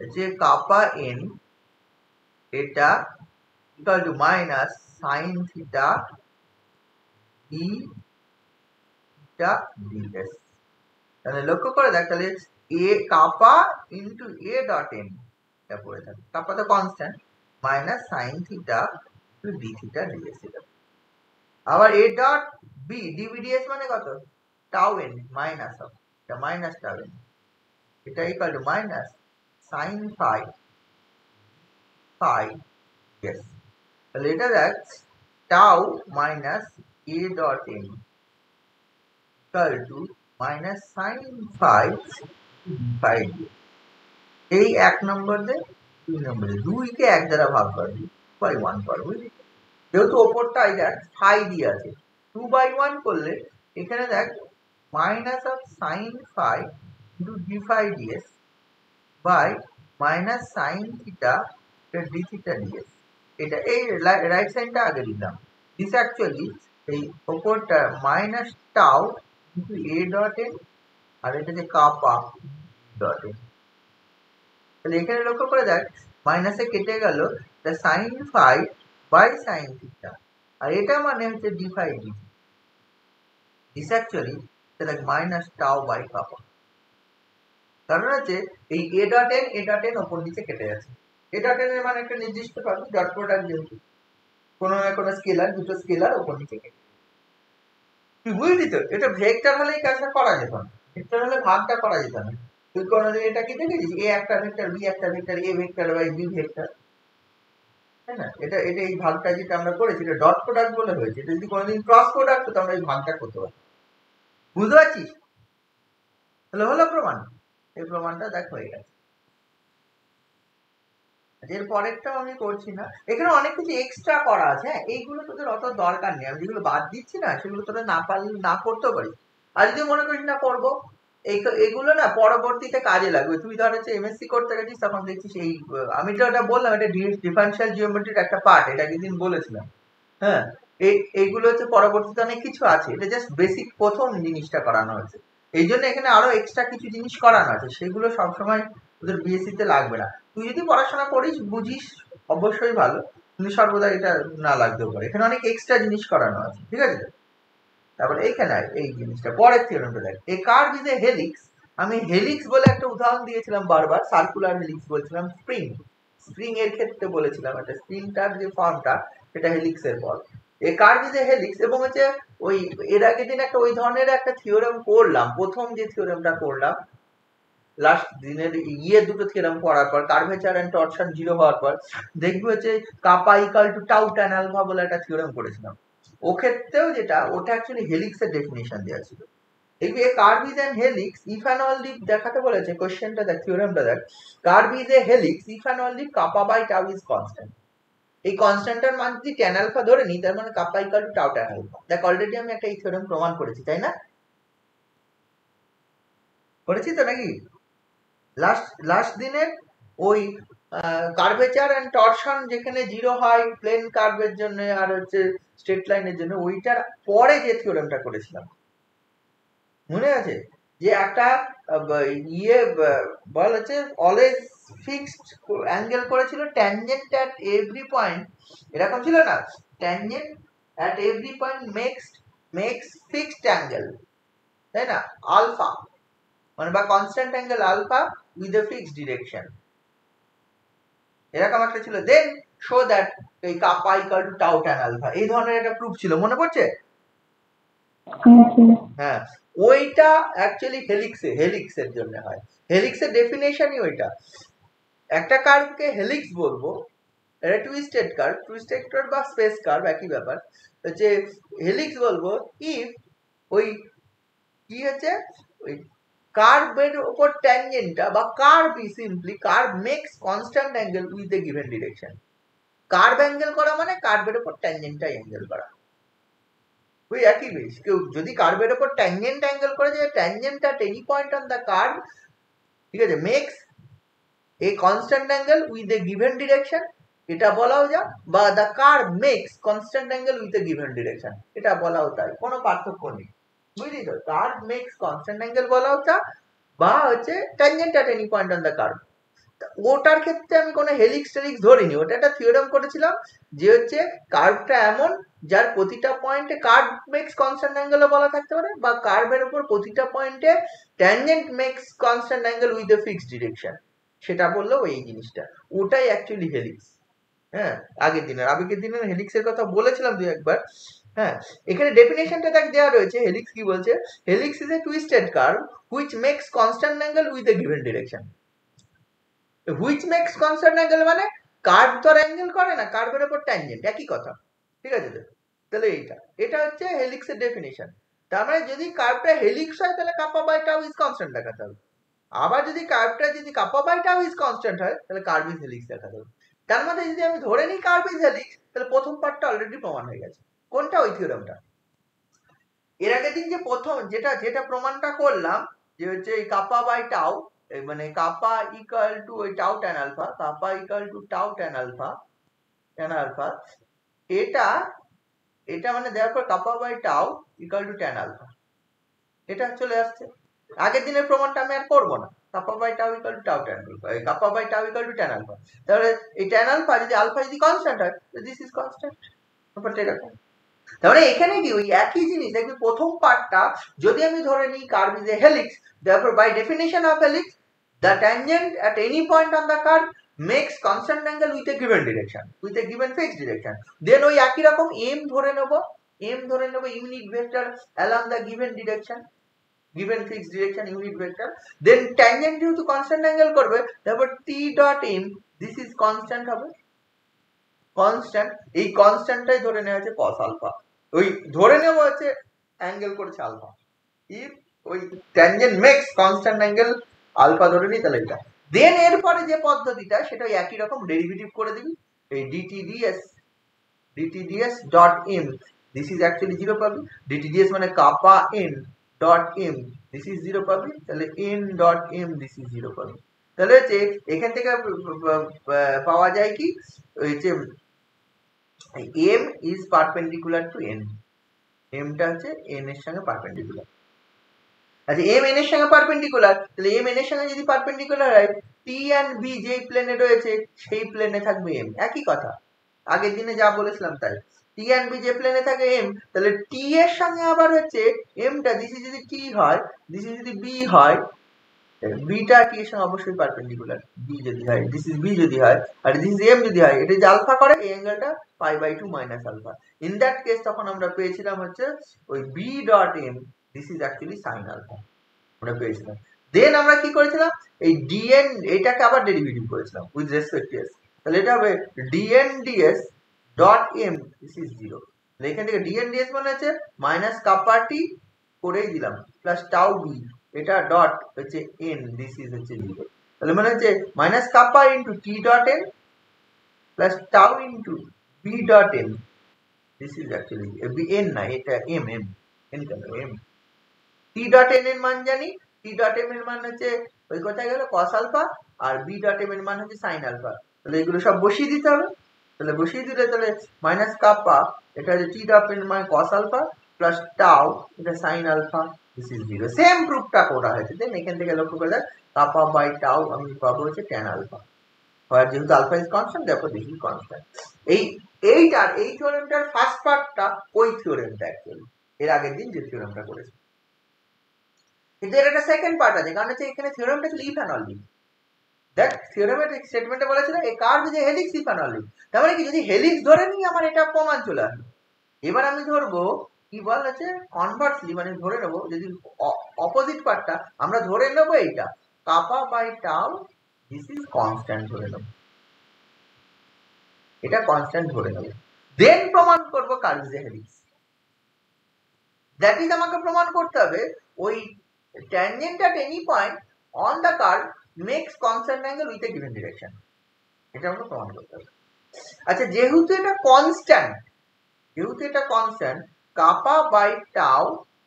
A: হচ্ছে কাপা এন, এটা equal to minus sine theta E theta ds। তাহলে লক্ষ্য করে দেখ, তাহলে a কাপা ইনটু a ডট এন, এটা পড়ে থাকে, কাপা তো constant, minus sine theta D theta ds। এটা আবার a ডট b dvds মানে কত? টাউ n মাইনাস অফ এটা মাইনাস টাউ n, এটা equal to minus sine phi phi yes। তাহলে এটা দেখ tau minus a dot n equal to minus sine phi phi. এই 1 নম্বর দে, 2 নম্বরে 2 কে 1 দ্বারা ভাগ করবি, বাই 1 পার, বুঝলি? যেহেতু ওপরটাই দেখ ফাই দিয়ে আছে, 2 বাই 1 করলে এখানে দেখ minus of sine phi into D phi ds by minus sine theta D theta ds। এটা এই রাইট সাইডটা আগে দিলাম, দিস অ্যাকচুয়ালি এই ওপরটা minus tau into a dot n, আর এটা যে কাপা ডট n। তাহলে এখানে লক্ষ্য করে দেখ মাইনাসে কেটে গেল sine phi by sine theta, আর এটা মানে হচ্ছে D phi D, this actually দেখ মাইনাস টাউ বাই কাপা। কারণ হচ্ছে এই A dot N A dot N ওপর নিচে কেটে যাচ্ছে, এ ডট এন এর মানে একটা নির্দিষ্ট পাবি, ডট প্রোডাক্ট যেহেতু কোনো না কোনো স্কেলার, দুটো স্কেলার ওপর নিচে কেটে, তুই বুঝলি তো? এটা ভেক্টর হলে এই কাজটা করা যেত না, ভেক্টর হলে ভাগটা করা যেত না। তুই কোনোদিন এটা কি দেখেছিস এ একটা ভেক্টর বি একটা vector A vector by B vector, তাই না? এটা এটা এই ভাগটা যেটা আমরা করেছি এটা ডট প্রোডাক্ট বলে হয়েছে, এটা যদি কোনোদিন ক্রস প্রোডাক্ট হতো আমরা এই ভাগটা করতে পারি, বুঝতে পারছিস? তাহলে হলো প্রমাণ, এই প্রমাণটা দেখ হয়ে গেছে। এর পরেরটাও আমি করছি না, এখানে অনেক কিছু এক্সট্রা করা আছে, হ্যাঁ এইগুলো তোদের অত দরকার নেই, আমি যেগুলো বাদ দিচ্ছি না সেগুলো তোরা না পারলে না করতেও পারিস, আর যদি মনে করিস না করবো এগুলো না পরবর্তীতে কাজে লাগবে। তুই ধর হচ্ছে এমএসসি করতে গেছিস তখন দেখছিস এই, আমি তো এটা বললাম এটা ডিফারেনশিয়াল জিওমেট্রির একটা পার্ট, এটা একদিন বলেছিলাম, হ্যাঁ এইগুলো হচ্ছে পরবর্তীতে অনেক কিছু আছে, এটা জাস্ট বেসিক প্রথম জিনিসটা করানো হয়েছে, এই জন্য এখানে আরো এক্সট্রা কিছু জিনিস করানো আছে, সেগুলো সবসময় তোদের বিএসসি তে লাগবে না। তুই যদি পড়াশোনা করিস বুঝিস অবশ্যই ভালো, কিন্তু সর্বদা এটা না লাগতেও পারে, এখানে অনেক এক্সট্রা জিনিস করানো আছে, ঠিক আছে? তারপরে এইখানে এই জিনিসটা পরের থিওরেমটা দেখ, এ কার্ভ ইজ এ হেলিক্স। আমি হেলিক্স বলে একটা উদাহরণ দিয়েছিলাম বারবার, সার্কুলার হেলিক্স বলছিলাম, স্প্রিং স্প্রিং এর ক্ষেত্রে বলেছিলাম একটা স্প্রিংটার যে ফর্মটা সেটা হেলিক্স এর form. A curve is a helix, এবং হচ্ছে ওই এর আগের দিন একটা ওই ধরনের একটা থিওরেম করলাম, প্রথম যে থিওরেমটা করলাম লাস্ট দিনের দুটো থিওরেম পড়ার পর, কার্ভেচার এন্ড টরশন জিরো হওয়ার পর দেখবি হচ্ছে kappa equal to tau tan alpha বলে একটা থিওরেম করেছিলাম, ও ক্ষেত্রেও যেটা ওটা অ্যাকচুয়ালি হেলিক্সের ডেফিনিশন দেওয়া ছিল। দেখবি a curve is an helix if and only, দেখাতে বলেছে কোশ্চেনটা দেখ, থিওরেমটা দেখ, curve is a helix if and only kappa by tau is constant. এই কনস্ট্যান্টের মান যদি ট্যান আলফা ধরে নিই তার মানে kappa equal to tau tan alpha. দেখ অলরেডি আমি একটা এই থিওরেম প্রমাণ করেছি, তাই না? করেছি তো নাকি? লাস্ট দিনের ওই কার্ভেচার এন্ড টরশন যেখানে জিরো হয় প্লেন কার্ভের জন্য আর হচ্ছে স্ট্রেট লাইনের জন্য, ওইটার পরে যে থিওরেমটা করেছিলাম মনে আছে, যে একটা বল হচ্ছে অলওয়েজ ফিক্সড অ্যাঙ্গেল করেছিল, ট্যানজেন্ট অ্যাট এভরি পয়েন্ট, এরকম ছিল না, tangent at every point makes fixed angle, তাই না, আলফা মানে বা constant angle alpha with a fixed direction, এরকম একটা ছিল। দেন শো দ্যাট এই kappa equal to tau tan alpha, এই ধরনের একটা প্রুফ ছিল, মনে পড়ছে? হ্যাঁ ওইটা অ্যাকচুয়ালি হেলিক্সের জন্য হয়, হেলিক্সের ডেফিনেশনই ওইটা। একটা কার্ভকে হেলিক্স বলবো, এটা টুইস্টেড কার্ভ বা স্পেস কার্ভ একই ব্যাপার, যে হেলিক্স বলবো ইফ ওই কি হচ্ছে ওই কার্ভের উপর ট্যানজেন্টটা বা curve is simply curve makes constant angle with the given direction. Curve angle করা মানে কার্ভের উপর ট্যানজেন্টটাই অ্যাঙ্গেল করা। ওই একই বেশ, কেউ যদি কার্ভের উপর ট্যানজেন্ট অ্যাঙ্গেল করে যে tangent at any point on the curve, ঠিক আছে, makes a constant angle with a given direction, এটা বলাও যা, বা the curve makes constant angle with a given direction, এটা বলাও তাই, কোনো পার্থক্য নেই, বুঝলি তো? কার্ভ মেক্স কনস্ট্যান্ট অ্যাঙ্গেল বলাও যা, বা হচ্ছে tangent at any point on the curve. ওটার ক্ষেত্রে আমি কোনো হেলিক্স টেলিক্স ধরিনি, ওটা একটা থিওরেম করেছিলাম যে হচ্ছে কার্ভটা এমন যার প্রতিটা পয়েন্টে কার্ভ মেক্স কনস্ট্যান্ট অ্যাঙ্গেলও বলা থাকতে পারে, বা কার্ভের উপর প্রতিটা পয়েন্টে tangent makes constant angle with a fixed direction, সেটা বললেও এই জিনিসটা, ওটাই অ্যাকচুয়ালি হেলিক্স। হ্যাঁ, আগের দিনের হেলিক্সের কথা বলেছিলাম দুই একবার। হ্যাঁ, এখানে ডেফিনেশনটা দেখ দেওয়া রয়েছে, হেলিক্স কি বলছে, helix is a twisted curve which makes constant angle with a given direction. Which makes constant angle মানে কার্ভ তো অ্যাঙ্গেল করে না, কার্ভের উপর ট্যানজেন্ট, একই কথা, ঠিক আছে? তাহলে এটা হচ্ছে হেলিক্সের ডেফিনেশন। তার মানে যদি কার্ভটা হেলিক্স হয় তাহলে কাপা বাই টাউ ইজ কনস্ট্যান্ট দেখাতে হবে, আবার যদি কার্ভটা যদি কাপা বাই টাউ ইজ কনস্ট্যান্ট হয় তাহলে কার্ভ ইজ হেলিক্স দেখাতে হবে। তার মধ্যে যদি আমি ধরে নিই কার্ভ ইজ হেলিক্স, তাহলে প্রথম পার্টটা অলরেডি প্রমাণ হয়ে গেছে। কোনটা? ওই থিওরেমটা। এর আগের দিন যে প্রথম যেটা প্রমাণটা করলাম যে হচ্ছে এই কাপা বাই টাউ, মানে কাপা ইকুয়াল টু ওই tau tan alpha, kappa equal to tau tan alpha, এটা মানে দেওয়ার পর kappa by tau equal to tan alpha, এটা চলে আসছে। আগের দিনের প্রমাণটা আমি আর করবো না, kappa by tau equal to tau tan alpha, kappa by tau equal to tan alpha, তাহলে এই ট্যান আলফা যদি কনস্ট্যান্ট হয়, দিস ইজ কনস্ট্যান্ট, ব্যাপারটা এরকম। তাহলে এখানে কি ওই একই জিনিস দেখবি, প্রথম পার্টটা যদি আমি ধরে নিই curve is a helix, therefore by definition of helix the tangent at any point on the curve makes constant angle with a given direction, with a given fixed direction. then ওই একই রকম m ধরে নেব unit vector along the given direction, given fixed direction unit vector, then tangent যেহেতু constant angle করবে, therefore t dot m this is constant হবে, constant, এই কনস্ট্যান্টটাই ধরে নেওয়া হচ্ছে cos আলফা, ওই ধরে নেওয়া হচ্ছে অ্যাঙ্গেল করেছে আলফা, ইফ ওই tangent makes constant angle alpha ধরে নিই তাহলে এটা। দেন এরপরে যে পদ্ধতিটা সেটা ওই একই রকম ডেরিভেটিভ করে দিবি, এই dt ds dot m this is actually 0 পাবি, dt ds মানে কাপা n dot m this is 0 পাবি, তাহলে n dot m this is 0 পাবি। তাহলে হচ্ছে এখান থেকে পাওয়া যায় কি, হচ্ছে m is perpendicular to n, m টা হচ্ছে n এর সঙ্গে পারপেন্ডিকুলার। আচ্ছা, m n এর সঙ্গে পারপেন্ডিকুলার, তাহলে m n এর সঙ্গে যদি পারপেন্ডিকুলার হয়, t and b যেই প্লেনে রয়েছে সেই প্লেনে থাকবে m, একই কথা, আগের দিনে যা বলেছিলাম তাই। t and b যে প্লেনে থাকে m, তাহলে t এর সঙ্গে আবার হচ্ছে m টা, দিস যদি t হয়, দিস যদি b হয়, b টা t এর সঙ্গে অবশ্যই পারপেন্ডিকুলার, b যদি হয়, দিস ইজ b যদি হয়, আর দিস ইজ m যদি হয়, এটা যে আলফা করে এই অ্যাঙ্গেলটা pi by 2 minus alpha, in that case তখন আমরা পেয়েছিলাম হচ্ছে ওই b dot m this is actually sine alpha, আমরা পেয়েছিলাম। দেন আমরা কি করেছিলাম, এই dn এটাকে আবার ডেরিভেটিভ করেছিলাম উইথ রেসপেক্ট টু s, তাহলে এটা হবে dn ds dot m this is 0, তাহলে এখান থেকে dn ds মানে হচ্ছে মাইনাস কাপা t করেই দিলাম প্লাস টাউ b, এটা ডট হচ্ছে n দিস ইজ হচ্ছে 0, তাহলে মানে হচ্ছে মাইনাস কাপা into t dot n plus tau into b dot n this is actually n না, এটা m n কেন m, t ডট n এর মান জানি, t ডট m এর মান হচ্ছে ওই কোথায় গেল cos আলফা, আর b ডট m এর মান হচ্ছে sin আলফা, তাহলে এগুলো সব বসিয়ে দিতে হবে, তাহলে বসিয়ে দিলে তাহলে মাইনাস কাপা, এটা হচ্ছে t ডট n এর মান cos আলফা প্লাস টাউ, এটা sin alpha, this is 0, same প্রুফটা করা হয়েছে। দেন এখান থেকে লক্ষ্য করে দেখ কাপা বাই টাউ আমি পাবো হচ্ছে tan আলফা, আর যেহেতু alpha is constant therefore this is constant। এই থিওরেমটার ফার্স্ট পার্টটা ওই থিওরেমটা অ্যাকচুয়ালি এর আগের দিন যে থিওরেমটা করেছি, কিন্তু এর একটা সেকেন্ড পার্ট আছে, কারণ হচ্ছে এখানে থিওরেমটা ছিল ইফ অ্যান্ড অনলি, দেখ থিওরেমের স্টেটমেন্টে বলেছিল a curve is a helix if and only, তার মানে কি যদি হেলিক্স ধরে নিই আমার এটা প্রমাণ চলে আসবে। এবার আমি ধরবো কি বল আছে কনভার্সলি, মানে ধরে নেবো যদি অপোজিট পার্টটা আমরা ধরে নেবো এইটা kappa by tau this is constant ধরে নেবো, এটা কনস্ট্যান্ট ধরে নেবো, দেন প্রমাণ করবো curve is a helix. That is আমাকে প্রমাণ করতে হবে ওই tangent at any point on the curve makes constant angle with a given direction. এটা আমরা প্রমাণ করতে হবে। আচ্ছা, যেহেতু এটা constant kappa by tau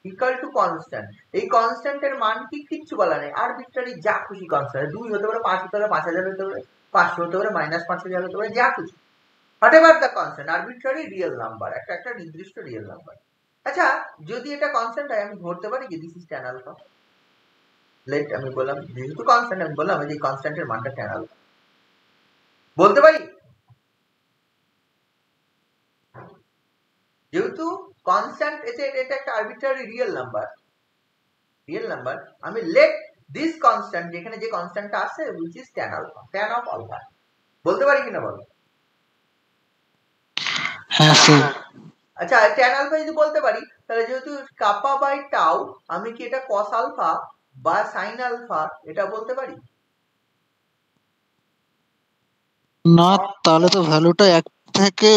A: equal to constant, এই কনস্ট্যান্টের মান কি কিচ্ছু বলা নেই, আরবিট্রারি যা খুশি কনস্ট্যান্ট, 2 হতে পারে, 5 হতে পারে, 5000 হতে পারে, 500 হতে পারে, -5000 হতে পারে, যা খুশি, whatever the constant, arbitrary real number, একটা নির্দিষ্ট রিয়েল নাম্বার। আচ্ছা, যদি এটা কনস্ট্যান্ট হয় আমি ধরতে পারি কি this is tan alpha. Let আমি বললাম যেহেতু কনস্ট্যান্ট, আমি বললাম যে কনস্ট্যান্টের মানটা tan আলফা বলতে পারি। যেহেতু কনস্ট্যান্ট এটা একটা আরবিট্রারি রিয়েল নাম্বার, আমি লেট দিস কনস্ট্যান্ট, যেখানে যে কনস্ট্যান্টটা আছে which is tan alpha, tan অফ আলফা বলতে পারি কিনা বলো?
B: হ্যাঁ স্যার।
A: আচ্ছা, tan আলফা যদি বলতে পারি, তাহলে যেহেতু কাপা বাই টাউ, আমি কি এটা cos আলফা বা sin আলফা এটা বলতে পারি?
B: না, তাহলে তো ভ্যালুটা 1 থেকে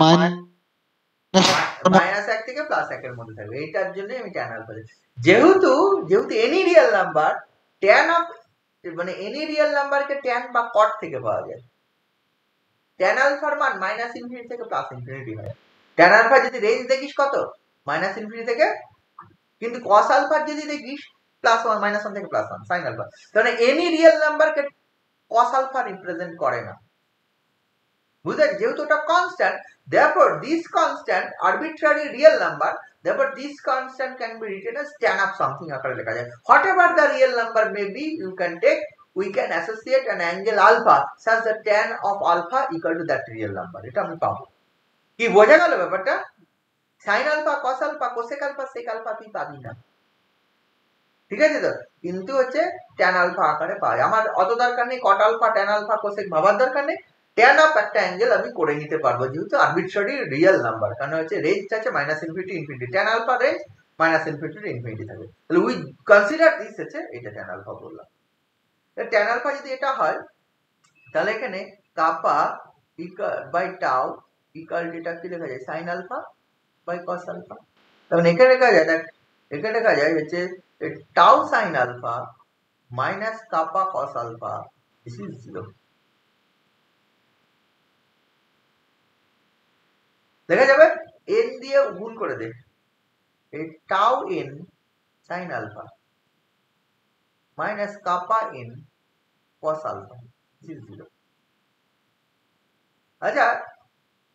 A: -1 থেকে +1 এর মধ্যে থাকবে, এইটার জন্য আমি tan আলফা দিই। যেহেতু any real number tan of, মানে এনি রিয়েল নাম্বারকে tan বা cot থেকে পাওয়া যায়। tan আলফার মান -ইনফিনিটি থেকে +ইনফিনিটি হয়। tan আলফা যদি রেঞ্জ দেখিস কত, -ইনফিনিটি থেকে, কিন্তু cos আলফা যদি দেখিস +1, -1 থেকে +1 sin আলফা, তাহলে এনি রিয়েল নাম্বারকে cos আলফা রিপ্রেজেন্ট করে না, বুঝলে? যেহেতু এটা constant, therefore this constant arbitrary real number, therefore this constant can be written as tan of something আকারে লেখা যায়। whatever the real number may be, you can take, we can associate an angle alpha such that tan of alpha equal to that real number, এটা আমি পাবো। কি বোঝা গেল ব্যাপারটা? sin alpha, cos alpha, cosec alpha, sec alpha তুই পাবি না, ঠিক আছে তো? কিন্তু হচ্ছে tan আলফা আকারে পাওয়া যায়। আমার অত দরকার নেই cot alpha, tan alpha, cosec ভাবার দরকার নেই, tan অফ একটা অ্যাঙ্গেল আমি করে নিতে পারবো, যেহেতু আরবিট্রারি রিয়েল নাম্বার, কারণ হচ্ছে রেঞ্জ আছে -minus infinity infinity, tan alpha range -minus infinity to infinity থাকে, তাহলে উই কনসিডার দিস হচ্ছে এটা tan আলফা বললাম। tan আলফা যদি এটা হয়, তাহলে এখানে কাপা বাই টাউ ইকুয়াল এটা কি লেখা যায়, sin alpha by cos alpha. তখন এখানে লেখা যায় হচ্ছে tau sin alpha minus kappa cos alpha, this is 0। দেখা যাবে n দিয়ে গুণ করে দে, এই tau n sin alpha minus kappa n cos alpha, this is 0। আচ্ছা,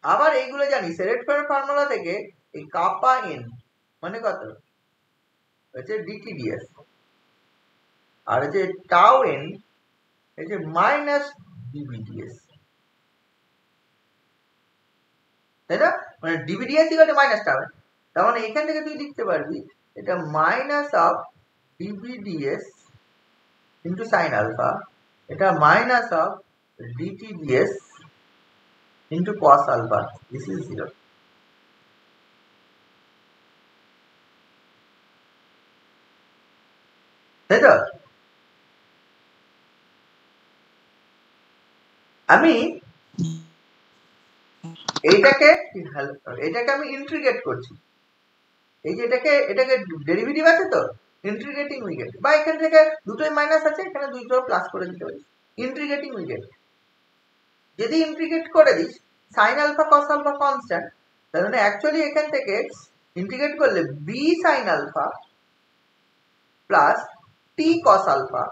A: আবার এইগুলো জানি সেরেটফের ফর্মুলা থেকে, এই কাপা n মানে কত হচ্ছে ডিটি ডিএস, আর হচ্ছে টাউ n হচ্ছে মাইনাস ডিবিডিএস, তাই না? মানে D B D S equal to minus tau, তার মানে এখান থেকে তুই লিখতে পারবি এটা minus of D B D S into sine alpha, এটা minus of D T D S into cos alpha, this is 0। তাই তো? আমি এটাকে আমি ইন্টিগ্রেট করছি, এই যে এটাকে ডেরিভেটিভ আছে তো, ইন্টিগ্রেটিং উই গেট, বা এখান থেকে দুটোই মাইনাস আছে, এখানে দুটো প্লাস করে দিতে পারি, ইন্টিগ্রেটিং উই গেট। যদি ইন্টিগ্রেট করে this sin alpha cos alpha constant, তার মানে অ্যাকচুয়ালি এখান থেকে ইন্টিগ্রেট করলে b sin alpha plus t cos alpha,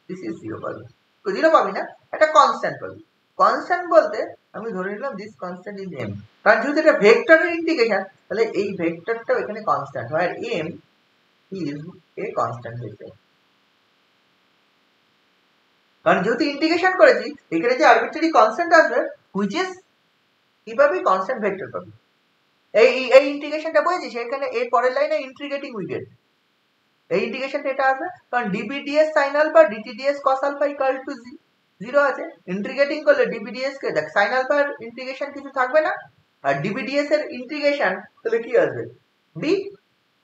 A: this is 0 পাবি। 0 পাবি না, একটা কনস্ট্যান্ট পাবি। কনস্ট্যান্ট বলতে আমি ধরে নিলাম দিস কনস্ট্যান্ট ইজ m, কারণ যেহেতু এটা ভেক্টরের ইন্টিগ্রেশন, তাহলে এই ভেক্টরটাও এখানে কনস্ট্যান্ট হয়, আর m is a constant vector. কারণ যেহেতু ইন্টিগ্রেশন করেছি, এখানে যে আরবিট্রারি কনস্ট্যান্ট আসবে হুইচ ইজ কি পাবি, কনস্ট্যান্ট ভেক্টর পাবি। এই ইন্টিগ্রেশনটা বুঝেছিস, এখানে এর পরের লাইনে ইন্টিগ্রেটিং উই গেট, এই ইন্টিগ্রেশনটা এটা আসবে, কারণ D B D S sine alpha D T D S cos alpha equal to 0 আছে। ইন্টিগ্রেটিং করলে ডিবিডিএস কে দেখ, সাইন আলফার ইন্টিগ্রেশন কিছু থাকবে না, আর ডিবিডিএস এর ইন্টিগ্রেশন তাহলে কি আসবে বি,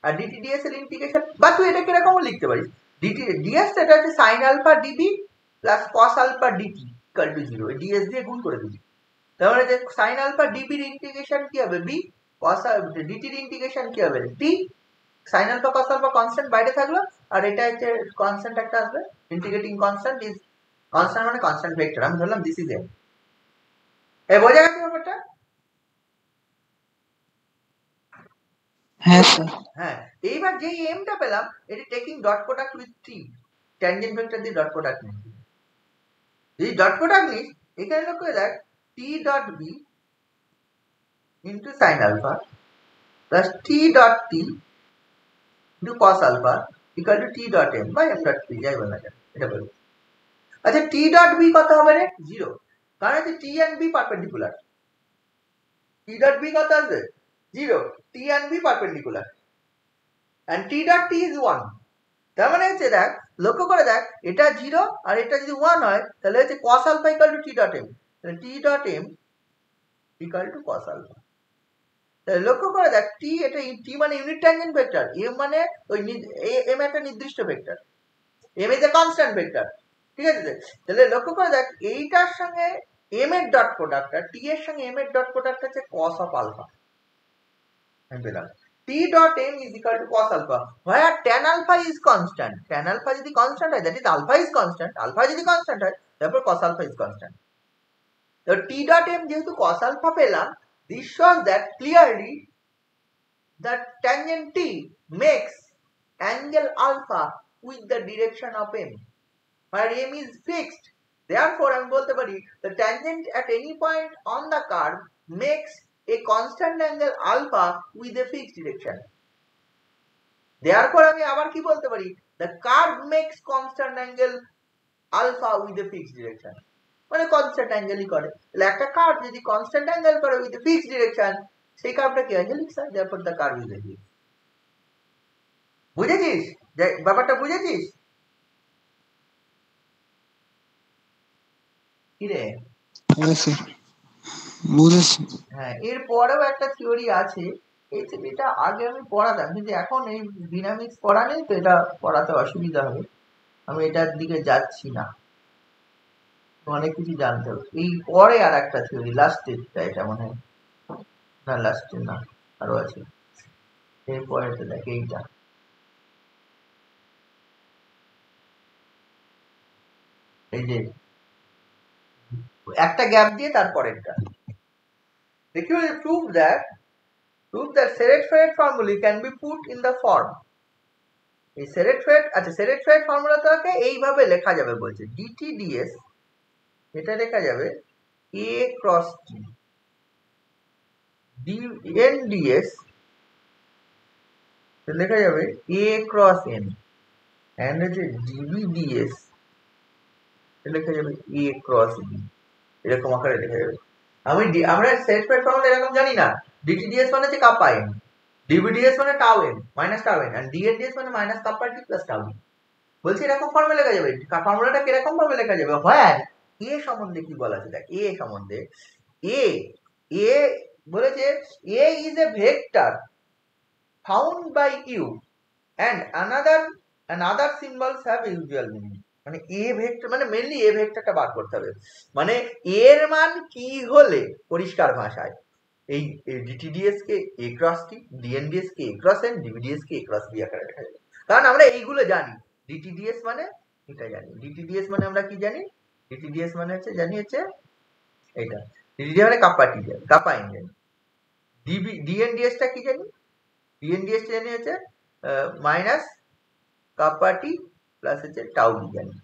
A: আর ডিটিডিএস এর ইন্টিগ্রেশন, বা তুই এটা কিরকম লিখতে পারিস, ডিটিডিএস এটা হচ্ছে sine alpha DB plus cos alpha DT equal to 0, এই ডিএস দিয়ে গুণ করে দিবি, তাহলে যে সাইন আলফা ডিবির ইন্টিগ্রেশন কি হবে বি, কস ডিটির ইন্টিগ্রেশন কি হবে T, sine alpha cos alpha constant বাইরে থাকলো, আর এটা হচ্ছে কনস্ট্যান্ট একটা আসবে, ইন্টিগ্রেটিং কনস্ট্যান্ট ইজ কনস্ট্যান্ট মানে কনস্ট্যান্ট ভেক্টর। আমি ধরলাম দিস ইজ এম। বোঝা গেছে ব্যাপারটা?
B: হ্যাঁ স্যার।
A: হ্যাঁ, এইবার যেই এমটা পেলাম, এটা taking dot product with T, tangent vector দিয়ে ডট প্রোডাক্ট নিচ্ছি। এই ডট প্রোডাক্ট নিস, এখানে লক্ষ্য করে দেখ T dot B into sine alpha plus T dot T into cos alpha equal to T dot M বা এম ডট পি, যাই বল না কেন এটা বলবো। আচ্ছা টি ডট বি কত হবে রে? 0, কারণ হচ্ছে T and B perpendicular. T dot B কত আসবে? 0, T and B perpendicular, and T dot T is 1। তার মানে হচ্ছে দেখ, লক্ষ্য করে দেখ, এটা 0 আর এটা যদি 1 হয়, তাহলে হচ্ছে cos alpha equal to T dot M, তাহলে T dot M equal to cos alpha. তাহলে লক্ষ্য করে দেখ, টি এটা টি মানে ইউনিট ট্যানজেন্ট ভেক্টর, এম মানে ওই এম একটা নির্দিষ্ট vector, M is a constant vector, ঠিক আছে? তাহলে লক্ষ্য করে দেখ, এইটার সঙ্গে এম এর ডট প্রোডাক্ট আর টি এর সঙ্গে এম এর ডট প্রোডাক্ট হচ্ছে cos অফ আলফা। আমি পেলাম T dot M is equal to cos alpha, where tan alpha is constant, tan alpha যদি কনস্ট্যান্ট হয়, that is alpha is constant, alpha যদি কনস্ট্যান্ট হয়, তারপর cos alpha is constant। তো T dot M যেহেতু cos alpha পেলাম, this shows that clearly that tangent t makes angle alpha with the direction of m, where m is fixed। Therefore আমি বলতে পারি the tangent at any point on the curve makes a constant angle alpha with a fixed direction। Therefore আমি আবার কি বলতে পারি, the curve makes constant angle alpha with a fixed direction, মানে constant অ্যাঙ্গেলই করে। তাহলে একটা কার্ভ যদি কনস্ট্যান্ট অ্যাঙ্গেল করে উইথ ফিক্সড ডিরেকশন, সেই কার্ভটা কি angelic sir, therefore the curve is angelic. বুঝেছিস ব্যাপারটা? বুঝেছিস কি রে?
B: হ্যাঁ স্যার, বুঝেছি।
A: হ্যাঁ, এর পরেও একটা থিওরি আছে, এই থিওরিটা আগে আমি পড়াতাম, কিন্তু এখন এই ডিনামিক্স পড়া নেই, তো এটা পড়াতে অসুবিধা হবে, আমি এটার দিকে যাচ্ছি না, অনেক কিছু জানতে হবে। এই পরে আর একটা থিওরি, লাস্টেরটা এটা মনে হয়, না লাস্টের না, আরো আছে। এরপরে দেখ এইটা, এই যে একটা গ্যাপ দিয়ে তারপরেরটা দেখি, prove that Seyret-Fayet formulae can be put in the form। এই Seyret-Fayet, আচ্ছা Seyret-Fayet ফর্মুলাটাকে এইভাবে লেখা যাবে বলছে, dt ds, এটা লেখা যাবে a cross t, dn ds লেখা যাবে a cross n, and হচ্ছে dv ds লেখা যাবে a cross b, এরকম আকারে লেখা যাবে। আমরা Seyret-Fayet ফর্মুলা এরকম জানি না, dt ds মানে হচ্ছে কাপা n, dv ds মানে tau n minus tau n, and dn ds মানে মাইনাস কাপা t প্লাস টাউ n। বলছি এরকম ফর্মুলা লেখা যাবে, ফর্মুলাটা কিরকম ভাবে লেখা যাবে, হয় এ সম্বন্ধে কি বলা আছে দেখ, এ সম্বন্ধে এ এ বলেছে A is a vector found by U and another symbols have usual meaning। মানে এ ভেক্টর মানে মেইনলি এ ভেক্টরটা বার করতে হবে, মানে এর মান কি হলে পরিষ্কার ভাষায় এই ডিটিডিএস কে এ ক্রস টি, ডিএনডিএস কে এ ক্রস এন, ডিভিডিএস কে এ ক্রস বি আকারে লেখা যাবে। কারণ আমরা এইগুলো জানি, ডিটিডিএস মানে এটা জানি, ডিটিডিএস মানে আমরা কি জানি, ডিটিডিএস মানে হচ্ছে জানি হচ্ছে এটা, ডিটিডিএস মানে কাপা টি জানি, কাপা এন জানি। ডিএনডিএস টা কি জানি, ডিএনডিএস টা জানি হচ্ছে মাইনাস কাপা টি প্লাস হচ্ছে টাউ বি জানি,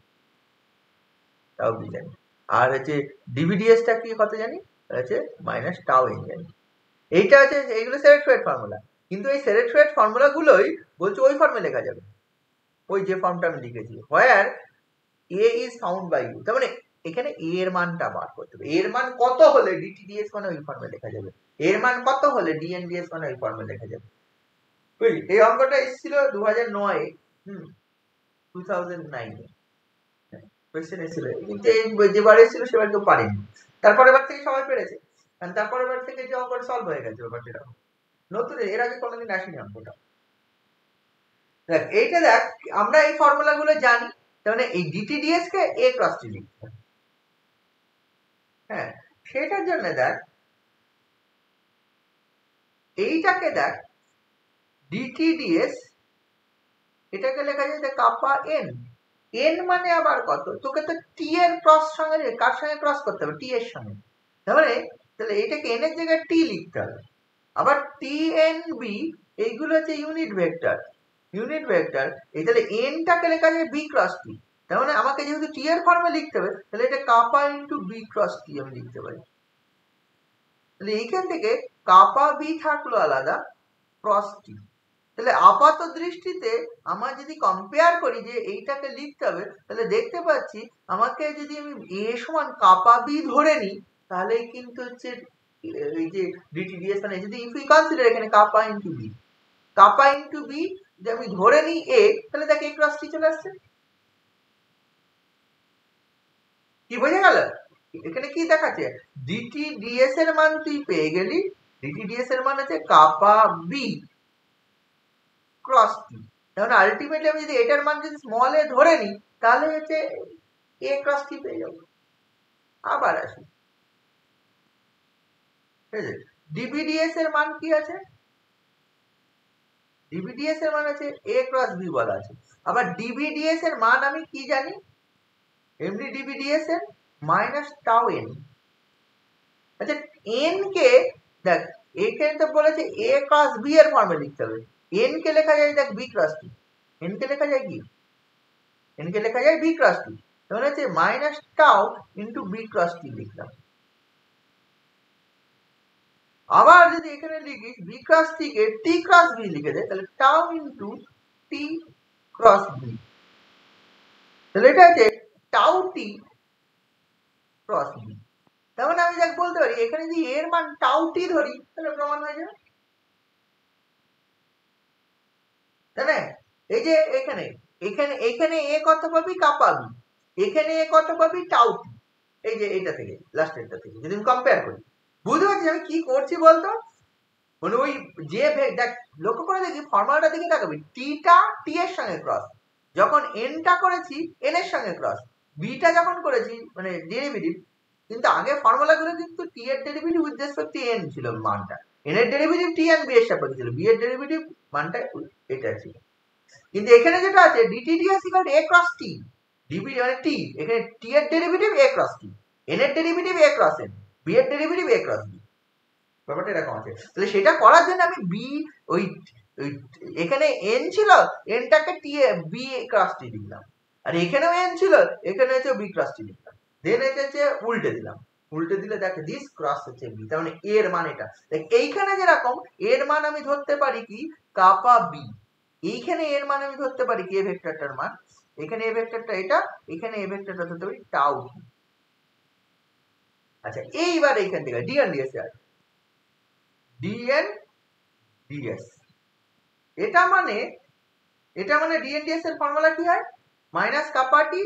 A: টাউ বি জানি। আর হচ্ছে ডিভিডিএস টা কি কত জানি, হচ্ছে মাইনাস টাউ এন জানি। এইটা হচ্ছে এইগুলো Seyret-Fayet ফর্মুলা, কিন্তু এই Seyret-Fayet ফর্মুলা গুলোই বলছে ওই ফর্মে লেখা যাবে, ওই যে ফর্মটা আমি লিখেছি, where a is found by you। তার মানে এখানে a এর মানটা বার করতে হবে, এর মান কত হলে ডিটিডিএস মানে ওই ফর্মে লেখা যাবে, এর মান কত হলে ডিএনডিএস মানে ওই ফর্মে লেখা যাবে। বুঝলি, এই অঙ্কটা এসেছিল 2009 2009 কোয়েশ্চেন এসেছিল, কিন্তু যেবার এসেছিল সেবার কেউ পারেনি, তারপরের বার থেকে সবাই পেরেছে, কারণ তারপরের বার থেকে যে অঙ্কটা সলভ হয়ে গেছে ব্যাপারটা নতুন, এর আগে কোনোদিন আসেনি অঙ্কটা। দেখ এইটা দেখ, আমরা এই ফর্মুলা গুলো জানি, তার মানে এই ডিটিডিএস কে এ ক্রস টি লিখতে হবে। হ্যাঁ, সেটার জন্য দেখ এইটাকে দেখ ডিটি ডিএস এটাকে লেখা যায় কাপা এন। এন মানে আবার কত, তোকে তো টি এর ক্রস সঙ্গে কার সঙ্গে ক্রস করতে হবে, টি এর সঙ্গে, তাহলে এটাকে এন এর জায়গায় টি লিখতে হবে। আবার টি এন বি এইগুলো হচ্ছে ইউনিট ভেক্টর, ইউনিট ভেক্টর। এই তাহলে এনটাকে লেখা যায় বি ক্রস টি, তার মানে আমাকে যেহেতু টি এর ফর্মে লিখতে হবে, তাহলে এটা কাপা ইন্টু বি ক্রস টি আমি লিখতে পারি। তাহলে এইখান থেকে কাপা বি থাকলো আলাদা, ক্রস টি। তাহলে আপাত দৃষ্টিতে আমার যদি কম্পেয়ার করি যে এইটাকে লিখতে হবে, তাহলে দেখতে পাচ্ছি আমাকে যদি আমি এ সমান কাপা বি ধরে নিই, তাহলে কিন্তু হচ্ছে এই যে ডিটিডিএস মানে যদি ইফ ইউ কনসিডার এখানে কাপা ইনটু বি, কাপা ইনটু বি যদি আমি ধরে নিই এ, তাহলে দেখে এ ক্রস টি চলে আসছে। কি বোঝা গেল? এখানে কি দেখাচ্ছে, ডিটিডিএস এর মান তুই পেয়ে গেলি, ডিটিডিএস এর মান হচ্ছে কাপা বি ক্রস টি। তাহলে আলটিমেটলি আমি যদি এটার মান যদি স্মল এ ধরে নিই, তাহলে হচ্ছে এ ক্রস টি পেয়ে যাবো। আবার আসি, ডিবিডিএস এর মান কি আছে, ডিবিডিএস এর মান আছে এ ক্রস বি বলা আছে। আবার ডিবিডিএস এর মান আমি কি জানি, এমনি ডিবিডিএস এর মাইনাস টাউ এন। আচ্ছা এন কে দেখ, এখানে তো বলেছে এ ক্রস বি এর ফর্মে লিখতে হবে, এন কে লেখা যায় দেখ বি ক্রস টি, এন কে লেখা যায় কি, এন কে লেখা যায় বি ক্রস টি, তাহলে হচ্ছে minus tau into B cross T লিখলাম। আবার যদি এখানে লিখিস বি ক্রস টি কে টি ক্রস বি লিখে দে, তাহলে tau into T cross B, তাহলে এটা হচ্ছে টাউ টি ক্রস বি। তার মানে আমি দেখ বলতে পারি এখানে যদি এর মান টাউ টি ধরি, তাহলে প্রমাণ হয়ে যাবে, তাই না? এই যে এখানে এখানে এখানে এ কত পাবি, কাপা বি, এখানে এ কত পাবি, টাউ টি। এই যে এটা থেকে লাস্টেরটা থেকে যদি আমি কম্পেয়ার করি, বুঝতে পারছিস আমি কি করছি বলতো, মানে ওই যে দেখ লক্ষ্য করে দেখি ফর্মুলাটা দিকে তাকাবি, টিটা টি এর সঙ্গে ক্রস, যখন এনটা করেছি এন এর সঙ্গে ক্রস, বিটা যখন করেছি মানে ডেরিভেটিভ, কিন্তু আগে ফর্মুলাগুলো কিন্তু টি এর derivative with respect two N ছিল মানটা, এন এর ডেরিভেটিভ টি এন বি এর সাপেক্ষে ছিল, বি এর ডেরিভেটিভ মানটা এটা ছিল। কিন্তু এখানে যেটা আছে DT DS equal to A cross T, DB মানে টি, এখানে টি এর derivative A cross T, N এর derivative A cross N, B এর ডেরিভেটিভ এ ক্রস বি, ব্যাপারটা এরকম আছে। তাহলে সেটা করার জন্য আমি বি ওই এখানে এন ছিল, এনটাকে টি বি ক্রস টি লিখলাম, আর এখানেও এন ছিল, এখানে হচ্ছে বি ক্রস টি লিখলাম, দেন এটা হচ্ছে উল্টে দিলাম, উল্টে দিলে দেখে দিস ক্রস হচ্ছে বি, তার মানে এর মান এটা। এইখানে যেরকম এর মান আমি ধরতে পারি কি কাপা বি, এইখানে এর মান আমি ধরতে পারি কি এ ভেক্টরটার মান, এখানে এ ভেক্টরটা এটা, এখানে এ ভেক্টরটা ধরতে পারি টাউ। আচ্ছা এইবার এইখান থেকে ডিএন ডিএস আর ডিএন ডিএস, এটা মানে ডিএন ডিএস এর ফর্মুলা কি হয়, মাইনাস কাপা টি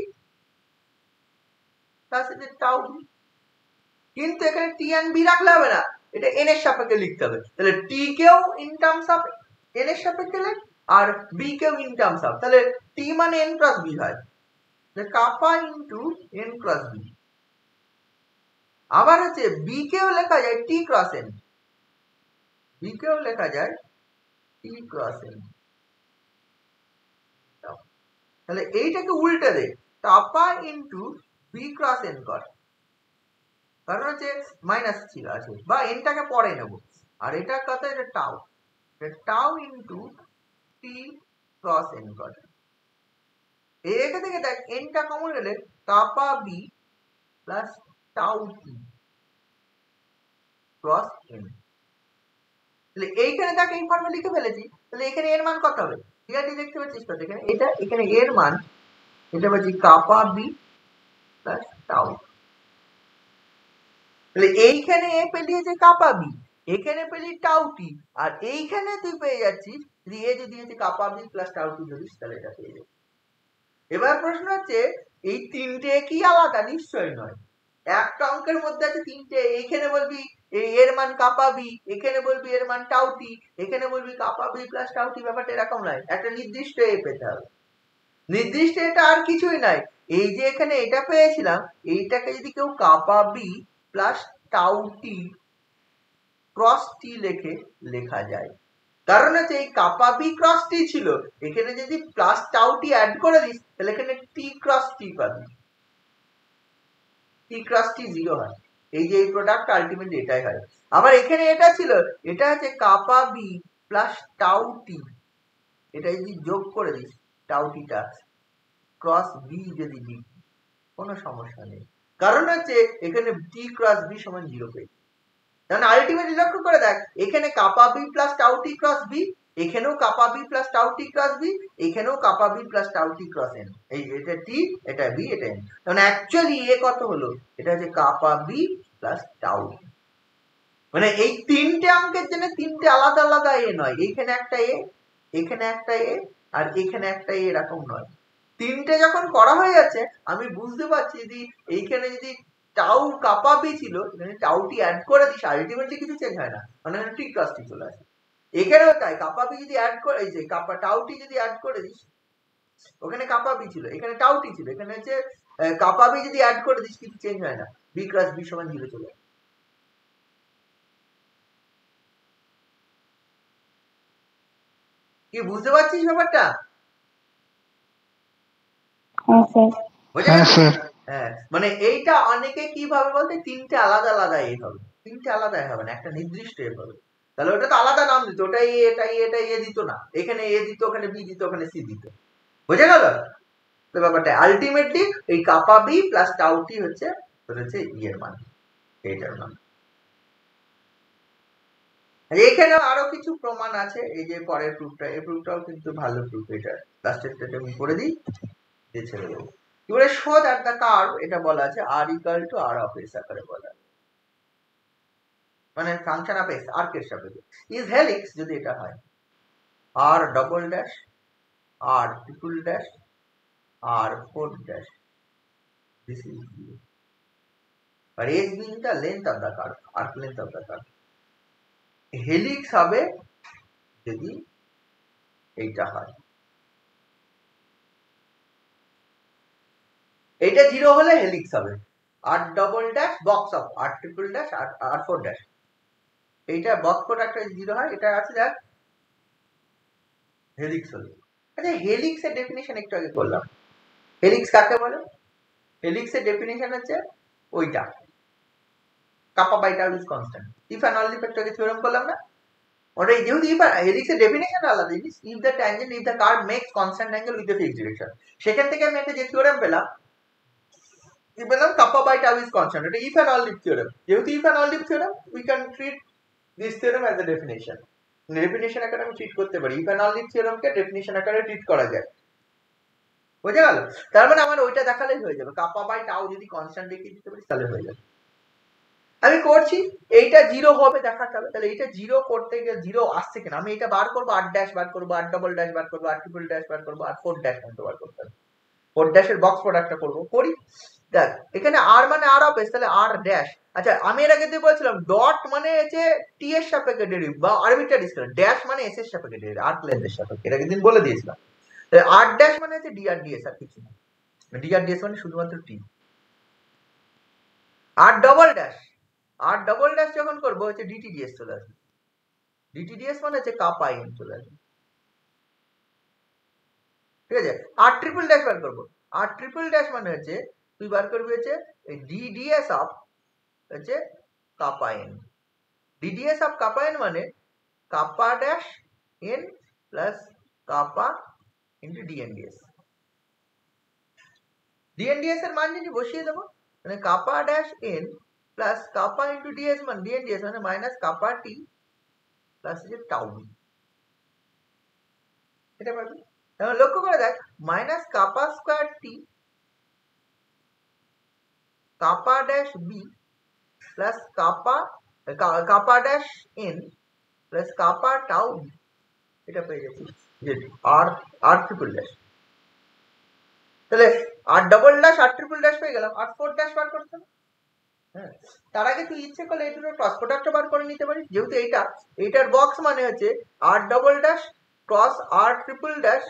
A: প্লাস টাউ বি, কিন্তু এখানে টি এন বি রাখলে হবে না, এটা এন এর সাপেক্ষে লিখতে হবে, তাহলে টি কেও ইন টার্মস অফ এন এর সাপেক্ষে লেখ, আর বি কেও ইন টার্মস অফ, তাহলে টি মানে এন প্লাস বি হয়, কাপা ইন্টু এন প্লাস বি। আবার হচ্ছে বি কেও লেখা যায় টি ক্রস এন, বি কেও লেখা যায় টি ক্রস এন, তাহলে এইটাকে উল্টে দে, কাপা ইন্টু বি ক্রস এন কর, কারণ হচ্ছে মাইনাস ছিল আছে, বা এনটাকে পরে নেব, আর এটা কত, এটা tau, tau into T cross N কর। এটা থেকে দেখ এনটা কমন গেলে kappa B plus tau T cross N, তাহলে এইখানে দেখ এই ফর্মে লিখে ফেলেছি, তাহলে এখানে এর মান কত হবে, ঠিক আছে দেখতে পাচ্ছিস তো, এখানে এটা এখানে এর মান এটা পাচ্ছি কাপা বি প্লাস টাউ, তাহলে এইখানে এ পেলি হচ্ছে কাপা বি, এখানে পেলি টাউ টি, আর এইখানে তুই পেয়ে যাচ্ছিস যদি এ যদি হচ্ছে কাপা বি প্লাস টাউ টি ধরিস, তাহলে এটা পেয়ে যাবি। এবার প্রশ্ন হচ্ছে এই তিনটে কি আলাদা, নিশ্চয়ই নয়, একটা অঙ্কের মধ্যে আছে তিনটে, এখানে বলবি এর মান কাপা বি, এখানে বলবি এর মান টাউ টি, এখানে বলবি কাপা বি প্লাস টাউ টি, ব্যাপারটা এরকম নয়, একটা নির্দিষ্ট এ পেতে হবে, নির্দিষ্ট এটা আর কিছুই নাই, এই যে এখানে এটা পেয়েছিলাম, এইটাকে যদি কেউ kappa B plus tau T cross T লেখা যায়, কারণ হচ্ছে এই কাপা বি ক্রস টি ছিল, এখানে যদি প্লাস টাউ টি অ্যাড করে দিস তাহলে এখানে টি ক্রস টি পাবি, টি ক্রস টি 0 হয়। এই যে এই প্রোডাক্ট আলটিমেটলি এটাই হয়। আবার এখানে এটা ছিল, এটা হচ্ছে কাপা বি প্লাস টাউ টি, এটা যদি যোগ করে দিস টাউ টিটা ক্রস বি যদি বি, কোনো সমস্যা নেই, কারণ হচ্ছে এখানে টি ক্রস বি সমান 0 পেয়েছি। তাহলে আলটিমেটলি লক্ষ্য করে দেখ, এখানে kappa B plus tau T cross B, এখানেও kappa B plus tau T cross B, এখানেও kappa B plus tau T cross N, এই এটা টি, এটা বি, এটা এন। মানে অ্যাকচুয়ালি এ কত হলো, এটা হচ্ছে কাপা বি প্লাস টাউ। মানে এই তিনটে অঙ্কের জন্য তিনটে আলাদা আলাদা এ নয়, এইখানে একটা এ, এখানে একটা এ, আর এখানে একটা এ, এরকম নয়। তিনটে যখন করা হয়ে যাচ্ছে আমি বুঝতে পারছি যদি এইখানে যদি টাউ কাপা বি ছিল, এখানে টাউ টি অ্যাড করে দিস আলটিমেটলি কিছু চেঞ্জ হয় না, মানে টি ক্রস টি চলে আসে। এখানেও তাই, কাপা বি যদি অ্যাড করে, এই যে কাপা টাউ টি যদি অ্যাড করে দিস, ওখানে কাপা বি ছিল, এখানে টাউ টি ছিল, এখানে হচ্ছে কাপা বি যদি অ্যাড করে দিস কিছু চেঞ্জ হয় না, বি ক্রস বি সমান 0 চলে আসে। কি বুঝতে পারছিস ব্যাপারটা?
B: হ্যাঁ স্যার।
A: হ্যাঁ, মানে এইটা অনেকে কি ভাবে বলতে, তিনটে আলাদা আলাদা এ হবে, তিনটে আলাদা হবে না, একটা নির্দিষ্ট এ হবে। তাহলে ওটা তো আলাদা নাম দিত, ওটা এ, এটা এ, এটা এ দিত না, এখানে এ দিত, ওখানে বি দিত, ওখানে সি দিত। বুঝে গেল তো ব্যাপারটা? আলটিমেটলি এই কাপা বি প্লাস টাউ টি হচ্ছে ইয়ের মান, এইটার মান। এখানেও আরো কিছু প্রমাণ আছে, এই যে পরের প্রুফটা, এই প্রুফটাও কিন্তু ভালো প্রুফ, এটা লাস্টেরটা আমি করে দিই, দিয়ে ছেড়ে দেবো। এবারে শো দ্যাট দ্য কার্ভ, এটা বলা আছে r equal to r of s আকারে বলা, মানে ফাংশন অফ এস আর্কের সাপেক্ষে ইজ হেলিক্স যদি এটা হয় r double dash R triple dash r four dash, this is zero, আর s being the length of the curve, arc length of the curve. Helix হবে যদি এইটা হয়, এইটা 0 হলে হেলিক্স হবে, r double dash box of, r triple dash r four dash, এইটা box product 0 হয়, এটা আছে যাক হেলিক্স হলো। আচ্ছা, হেলিক্স এর ডেফিনিশন একটু আগে করলাম, হেলিক্স কাকে বলে? হেলিক্স এর ডেফিনিশন হচ্ছে ওইটা, kappa by tau is constant, if and only একটু আগে থিওরেম করলাম না, ওটা যেহেতু ইফ হেলিক্স এর ডেফিনিশন আলাদা জিনিস, if the tangent if the curve makes constant angle with the fixed direction, সেখান থেকে আমি একটা যে থিওরেম পেলাম, কি পেলাম? কাপা বাই টাউ ইজ কনস্ট্যান্ট, এটা ইফ অ্যান্ড অনলি থিওরেম। যেহেতু if and only theorem, we can treat this theorem as a definition, definition আকারে আমি ট্রিট করতে পারি, ইফ অ্যান্ড অনলি থিওরেমকে ডেফিনিশন আকারে ট্রিট করা যায়। বুঝে গেল? তার মানে আমার ওইটা দেখালেই হয়ে যাবে, কাপা বাই টাউ যদি কনস্ট্যান্ট দেখিয়ে দিতে পারি তাহলে হয়ে যাবে। আমি করছি, এইটা 0 হবে দেখাতে হবে, তাহলে এইটা 0 করতে গিয়ে 0 আসছে কিনা আমি এটা বার করবো, আর ড্যাশ বার করবো, আর ডবল ড্যাশ বার করবো, আর ট্রিপল ড্যাশ বার করবো, আর ফোর ড্যাশ বার করতে হবে, ফোর ড্যাশের বক্স প্রোডাক্টটা করবো, করি। দেখ এখানে আর মানে আর অফ এস, তাহলে আর ড্যাশ। আচ্ছা, আমি এর আগে দিয়ে বলছিলাম ডট মানে হচ্ছে টি এর সাপেক্ষে ডেরিভ বা আরবিট্রারি স্কেলার, ড্যাশ মানে এস এর সাপেক্ষে ডেরিভ, আর্ক লেন্থের সাপেক্ষে, এর আগের দিন বলে দিয়েছিলাম। তাহলে আর ড্যাশ মানে হচ্ছে ডি আর ডিএস, আর কিছু না, ডি আর ডিএস মানে শুধুমাত্র টি। আর ডবল ড্যাশ, আর ডবল ড্যাশ যখন করবো হচ্ছে ডিটিডিএস চলে আসবে, ডিটিডিএস মানে হচ্ছে কাপা এন চলে আসবে, ঠিক আছে। আর ট্রিপল ড্যাশ বার করবো, আর ট্রিপল ড্যাশ মানে হচ্ছে তুই বার করবি হচ্ছে ডিডিএস অফ হচ্ছে kappa n, DDS of kappa n মানে kappa dash N plus kappa into DNDS, DNDS এর মান যদি বসিয়ে দেবো, মানে kappa dash N plus kappa into DS মান ডিএনডিএস মানে মাইনাস কাপা টি প্লাস হচ্ছে টাউ বি, এটা পারবি। তাহলে লক্ষ্য করে দেখ, মাইনাস কাপা square T kappa dash B plus kappa dash N plus kappa tau B, এটা পেয়ে যাচ্ছি যে আর আর ট্রিপল ড্যাশ। তাহলে আর ডবল ড্যাশ আর ট্রিপল ড্যাশ পেয়ে গেলাম, আর ফোর ড্যাশ বার করতে হবে। হ্যাঁ, তার আগে তুই ইচ্ছে করলে এই দুটো ক্রস প্রোডাক্টটা বার করে নিতে পারিস, যেহেতু এইটার বক্স মানে হচ্ছে আর ডবল ড্যাশ ক্রস আর ট্রিপল ড্যাশ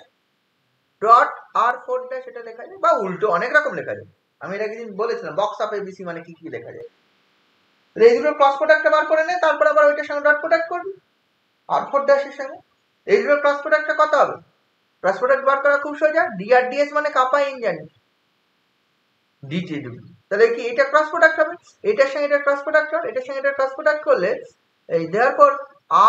A: ডট আর ফোর ড্যাশ, এটা লেখা যায়, বা উল্টো অনেক রকম লেখা যায়। আমি এটা একদিন বলেছিলাম বক্স অফ এবিসি মানে কি কি লেখা যায়। এই দুটো ক্রস প্রোডাক্টটা বার করে নে, তারপর আবার ওইটার সঙ্গে ডট প্রোডাক্ট করবি আর ফোর ড্যাশের সঙ্গে, এই দুটো ক্রস প্রোডাক্টটা কত হবে? ক্রস প্রোডাক্ট বার করা খুব সোজা, ডি আর ডিএস মানে কাপা ইন জানি, ডিটি ডিবি, তাহলে কি এটা ক্রস প্রোডাক্ট হবে, এটার সঙ্গে এটা ক্রস প্রোডাক্ট হবে, এটার সঙ্গে এটা ক্রস প্রোডাক্ট করলে এই দেয়ারফর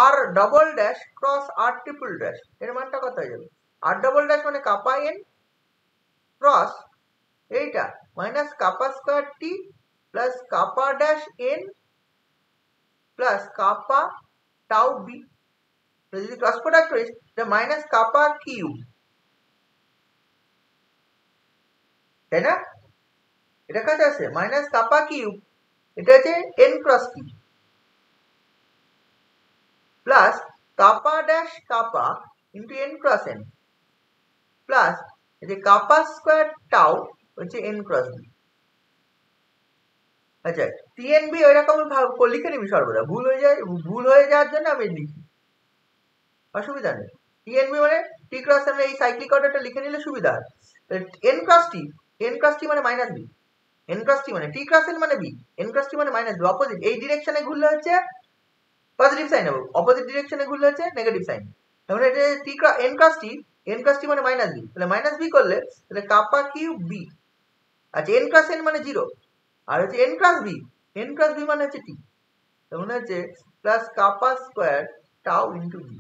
A: আর ডবল ড্যাশ ক্রস আর ট্রিপল ড্যাশ এর মানটা কত হয়ে যাবে? আর ডবল ড্যাশ মানে কাপা এন ক্রস এইটা minus kappa square t plus kappa dash N plus kappa tau b, যদি ক্রস প্রোডাক্ট করিস তাহলে মাইনাস কাপা কিউ, তাই না? এটা কাছে আছে মাইনাস কাপা কিউ, এটা হচ্ছে n cross t plus kappa dash kappa into n cross n plus এই যে কাপা স্কয়ার টাউ হচ্ছে এন ক্রস বি। আচ্ছা টিএনবি ওই রকম লিখে নিবি সর্বদা, ভুল হয়ে যাওয়ার জন্য আমি লিখি, অসুবিধা নেই। টিএনবি মানে টি ক্রস এন, এই সাইক্লিক অর্ডারটা লিখে নিলে সুবিধা হয়। এন ক্রস টি মানে minus B, N cross T মানে টি ক্রস এন মানে বি, এন ক্রস টি মানে মাইনাস বি, অপোজিট এই ডিরেকশনে ঘুরলে হচ্ছে পজিটিভ সাইন হবে, অপোজিট ডিরেকশনে ঘুরলে হচ্ছে নেগেটিভ সাইন। তাহলে এটা টি এন ক্রস টি মানে মাইনাস বি, তাহলে মাইনাস বি করলে তাহলে কাপা কিউ বি। আচ্ছা এন ক্রস এন মানে 0, আর হচ্ছে এন ক্রস বি মানে হচ্ছে টি, তাহলে মনে হচ্ছে প্লাস কাপা স্কয়ার টাউ ইন্টু বি,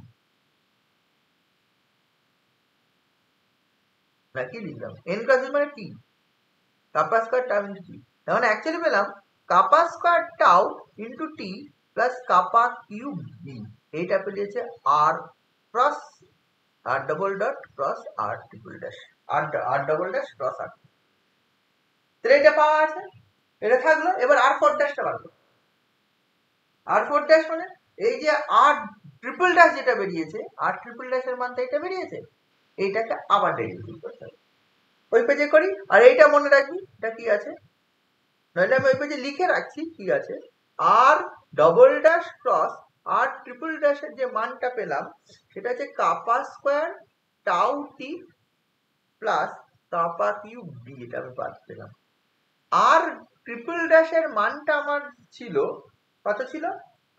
A: না কি লিখলাম? এন ক্রস বি মানে টি, কাপা স্কয়ার টাউ ইন্টু টি, তার মানে অ্যাকচুয়ালি পেলাম কাপা square tau into T plus কাপা কিউব বি, এইটা পেয়েছে আর ক্রস আর ডবল ডট ক্রস আর ট্রিপল ড্যাশ, আর ডবল ড্যাশ ক্রস আর, তাহলে এটা পাওয়া আছে, এটা থাকলো। এবার আর ফোর ড্যাশটা বার করো। আর ফোর ড্যাশ মানে এই যে আর ট্রিপল ড্যাশ যেটা বেরিয়েছে, আর ট্রিপল ড্যাশের মানটা এটা বেরিয়েছে, এইটাকে আবার ডেরিভেটিভ করতে হবে। ওই পেজে করি, আর এইটা মনে রাখবি এটা কি আছে, নইলে আমি ওই পেজে লিখে রাখছি কি আছে। আর ডবল ড্যাশ ক্রস আর ট্রিপল ড্যাশের যে মানটা পেলাম সেটা হচ্ছে কাপা স্কয়ার টাউ টি প্লাস কাপা কিউব বি, এটা আমি পেলাম। আর ট্রিপল ড্যাশের মানটা আমার ছিল কত ছিল?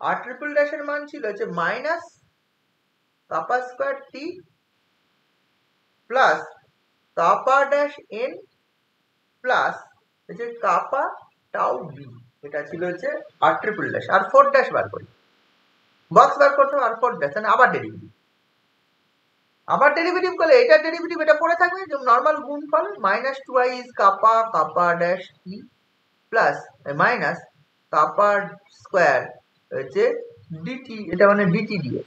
A: আর ট্রিপল ড্যাশের মান ছিল হচ্ছে minus kappa square t plus kappa dash N plus হচ্ছে কাপা টাউ বি, এটা ছিল হচ্ছে r triple dash. R four dash বার করি, বক্স বার করতে হবে, আর ফোর ড্যাশ মানে আবার ডেরিভেটিভ করলে এটার ডেরিভেটিভ এটা পড়ে থাকবে, যে নর্মাল গুণফল minus twice kappa kappa dash t plus minus kappa square হচ্ছে ডিটি, এটা মানে ডিটি দিয়ে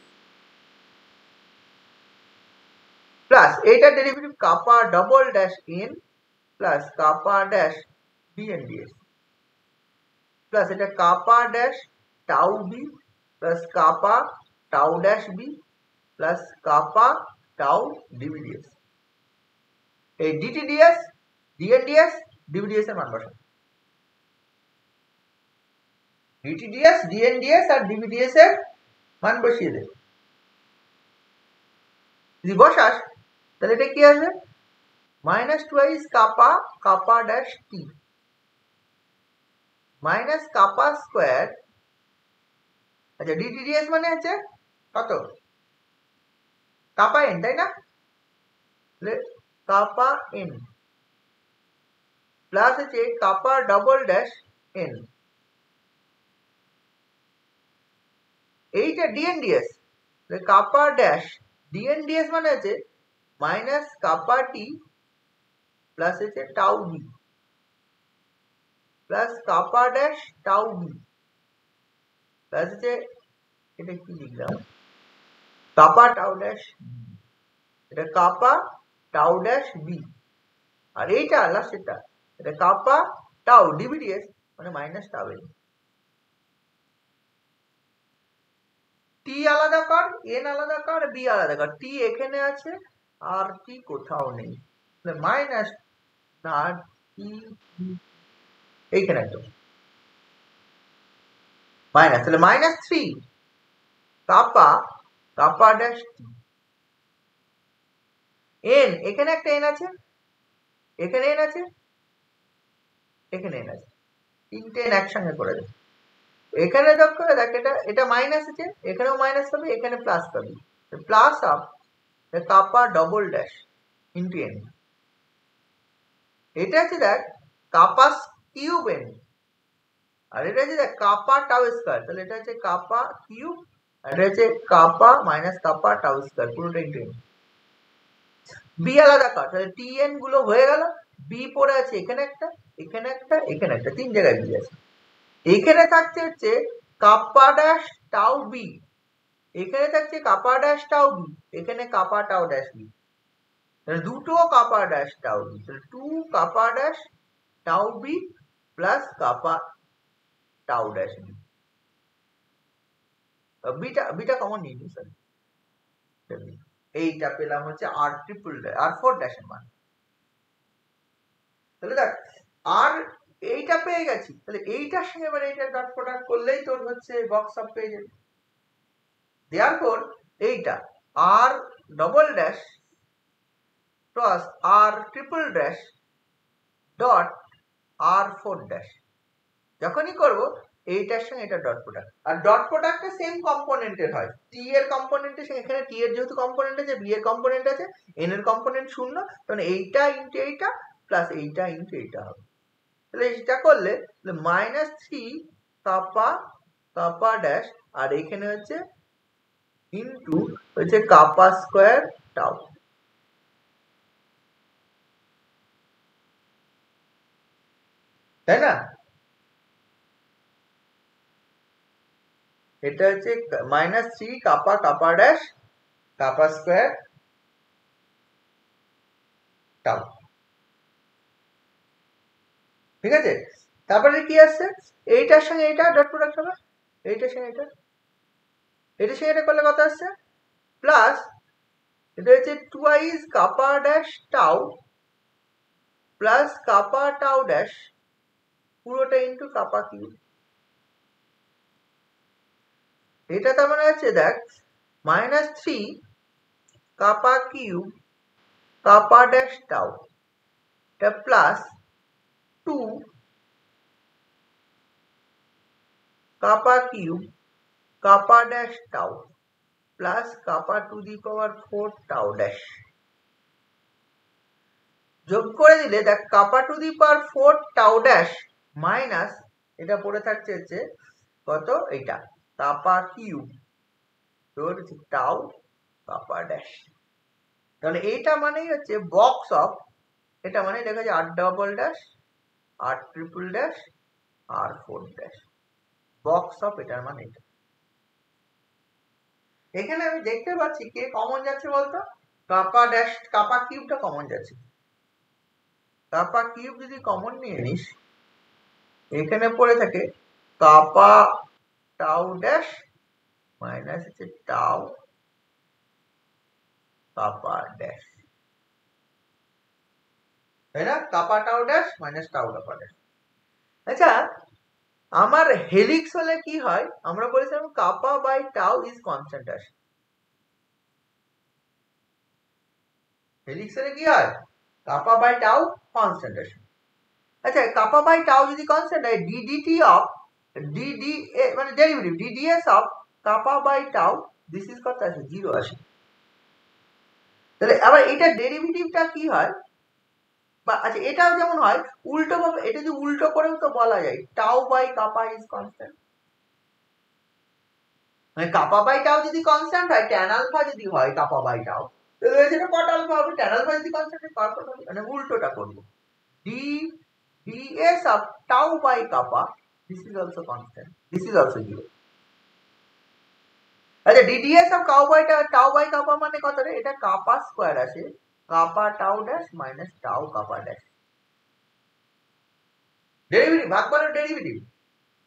A: প্লাস এইটার derivative kappa double dash N plus kappa dash DN DS plus এটা kappa dash tau B plus kappa tau dash B plus kappa tau DVDS, এই DT DS DN DS DVDS এর মান বসান, DT DS DN DS আর DVDS এর মান বসিয়ে দে। যদি বসাস তাহলে এটা কি আসবে? Minus twice kappa kappa dash টি মাইনাস কাপা স্কয়ার, আচ্ছা ডিটিডিএস মানে হচ্ছে কত? কাপা এন, তাই না? কাপা এন প্লাস হচ্ছে কাপা ডবল ড্যাশ এন, এইটা ডিএনডিএস কাপা ড্যাশ ডিএনডিএস মানে হচ্ছে মাইনাস কাপা টি প্লাস হচ্ছে tau B plus kappa dash tau B plus হচ্ছে এটা কি লিখলাম কাপা টাউ ড্যাশ, এটা কাপা টাউ ড্যাশ বি, আর এইটা লাস্টেরটা এটা কাপা টাউ ডিভিডিএস মানে মাইনাস টাউ এন। টি আলাদা কর, এন আলাদা কর, বি আলাদা কর, টি এখানে আছে আর টি কোথাও নেই, মাইনাস না টি এইখানে একদম মাইনাস, তাহলে মাইনাস 3 কাপা কাপা ড্যাশ টি এন, এখানে একটা এন আছে, এখানে এন আছে, এখানে এন আছে, তিনটে এন একসঙ্গে করে দেয়। এখানে যোগ করে দেখ, এটা মাইনাস আছে, এখানেও মাইনাস পাবে, এখানে প্লাস পাবে, plus of the kappa double dash into n. এটা হচ্ছে দেখ kappa cube n, আর এটা হচ্ছে দেখ kappa tau square, তাহলে এটা হচ্ছে kappa cube আর এটা হচ্ছে kappa minus kappa tau square পুরোটা into n। b আলাদা কর, তাহলে tn গুলো হয়ে গেল, b পড়ে আছে এখানে একটা, এখানে একটা, এখানে একটা, তিন জায়গায় b আছে। এখানে থাকছে হচ্ছে kappa dash tau b, এখানে থাকছে kappa dash tau b, এখানে kappa tau dash b, তাহলে দুটো kappa dash tau b, তাহলে 2 kappa dash tau b plus kappa tau dash b। Beta common নিয়ে নিই স্যার, এইটা পেলাম হচ্ছে r ট্রিপল আর 4 ড্যাশের মান। তাহলে দেখ আর এইটা পেয়ে গেছি, তাহলে এইটার সঙ্গে এবার এইটা ডট প্রোডাক্ট করলেই তোর হচ্ছে বক্স অফ পেয়ে যাবে। দেয়ারফর এইটা r double dash cross r triple dash dot r4 dash, যখনই করব এইটার সঙ্গে এটা ডট প্রোডাক্ট, আর ডট প্রোডাক্টটা সেম কম্পোনেন্টের হয়, টি এর কম্পোনেন্টের সঙ্গে এখানে টি এর যেহেতু কম্পোনেন্ট আছে, বি এর কম্পোনেন্ট আছে, এন এর কম্পোনেন্ট শূন্য, তখন এইটা ইনটু এইটা প্লাস এইটা ইনটু এইটা হবে। তাহলে এটা করলে -3 কাপা কাপা ড্যাশ আর এখানে হচ্ছে ইনটু হচ্ছে কাপা স্কয়ার টাউ, তাই না? এটা হচ্ছে -3 কাপা কাপা ড্যাশ কাপা স্কয়ার টাউ, ঠিক আছে? তারপরে কি আসছে, এইটার সঙ্গে এইটা ডট প্রোডাক্ট হবে, এইটার সঙ্গে এটা, এটার সঙ্গে এটা করলে কত আসছে, প্লাস এটা হচ্ছে টুয়াইস কাপা dash tau plus kappa tau dash পুরোটা ইনটু কাপা কিউব। এটা তার মানে হচ্ছে দেখ -3 কাপা কিউব কাপা ড্যাশ টাউ এটা প্লাস 2 কাপা কিউব কাপা ড্যাশ টাউ প্লাস কাপা to the power 4 tau dash, যোগ করে দিলে দেখ কাপা to the power 4 tau dash minus এটা পড়ে থাকছে হচ্ছে কত, এইটা কাপা কিউব তোর টাউ কাপা ড্যাশ। তাহলে এইটা মানেই হচ্ছে বক্স অফ, এটা মানে লেখা আছে r double dash R triple dash R 4 dash, box of এটার মানে এটা। এখানে আমি দেখতে পাচ্ছি কে কমন যাচ্ছে বলতো, কাপা ড্যাশ কাপা কিউবটা কমন যাচ্ছে, কাপা কিউব যদি কমন নিয়ে নিস এখানে পড়ে থাকে কাপা টাউ ড্যাশ মাইনাস হচ্ছে টাউ কাপা ড্যাশ, তাই না? কাপা টাউ ড্যাশ মাইনাস টাউ কাপা ড্যাশ। আচ্ছা আমার হেলিক্স হলে কি হয়, আমরা বলেছিলাম কাপা বাই টাউ ইজ কনস্ট্যান্ট আসে, হেলিক্স হলে কি হয়, কাপা বাই টাউ কনস্ট্যান্ট আসে। আচ্ছা কাপা বাই টাউ যদি কনস্ট্যান্ট হয় ডিডিটি অফ ডিডি মানে ডেরিভেটিভ ডিডিএস অফ কাপা বাই টাউ দিস ইজ কত আসে, 0 আসে। তাহলে আবার এটা ডেরিভেটিভটা কি হয়, বা আচ্ছা এটাও যেমন হয় উল্টো ভাবে, এটা যদি উল্টো করেও তো বলা যায় tau by kappa is constant, মানে কাপা বাই টাউ যদি কনস্ট্যান্ট হয় ট্যান আলফা যদি হয় কাপা বাই টাউ, তাহলে সেটা কট আলফা হবে, ট্যান আলফা যদি কনস্ট্যান্ট হয় কট হবে, মানে উল্টোটা করব, D ds of tau by kappa this is also constant, this is also 0। আচ্ছা dds of tau by kappa মানে কত রে, এটা kappa স্কয়ার আসে kappa tau dash minus tau kappa dash, derivative ভাগ করো ডেরিভেটিভ,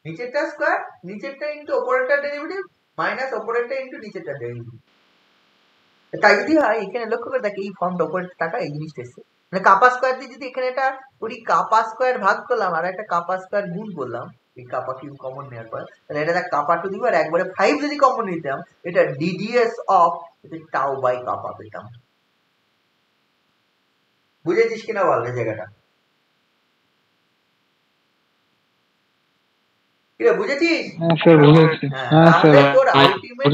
A: নিচেরটা স্কয়ার নিচেরটা ইনটু উপরেরটা ডেরিভেটিভ মাইনাস উপরেরটা ইনটু নিচেরটা ডেরিভেটিভ। তাই যদি হয় এখানে লক্ষ্য করে দেখো এই ফর্মটা উপরের টাকা এই জিনিসটা এসেছে, মানে কাপা স্কয়ার দিয়ে যদি এখানে এটা করি কাপা স্কয়ার ভাগ করলাম আর একটা কাপা স্কয়ার গুণ করলাম এই কাপা কিউব কমন নেওয়ার পর, তাহলে এটা কাপা টু দিব আর একবারে 5 যদি কমন নিতাম এটা ডিডিএস অফ টাউ বাই কাপা পেতাম। বুঝেছিস কিনা বল এই জায়গাটা, কি রে বুঝেছিস?
B: হ্যাঁ স্যার বুঝেছি, হ্যাঁ স্যার
A: তাহলে তোর ultimate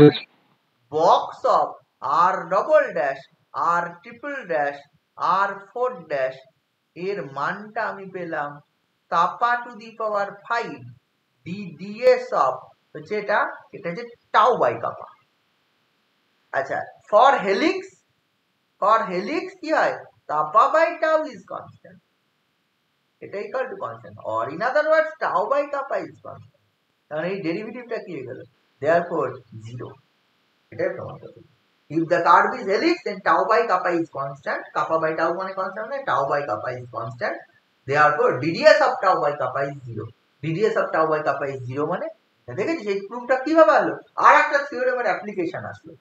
A: box of R double dash R triple dash R 4 dash এর মানটা আমি পেলাম kappa to the power 5 ds of হচ্ছে এটা হচ্ছে টাউ বাই কাপা। আচ্ছা, ফর হেলিক্স কি হয়, kappa by tau is constant, এটা equal to constant, or in other words tau by kappa is constant. তাহলে এই ডেরিভেটিভটা কি হয়ে গেল, দেয়ারফর 0, এটাই প্রমাণ করতে। If the curve is helix, then tau by kappa is constant. Kappa by tau মানে constant নয়, tau by kappa is constant. Therefore, dds of tau by kappa is 0. dds of tau by kappa is 0 মানে দেখেছিস এই প্রুফটা কিভাবে হলো, আর একটা থিওরেমের application আসলো,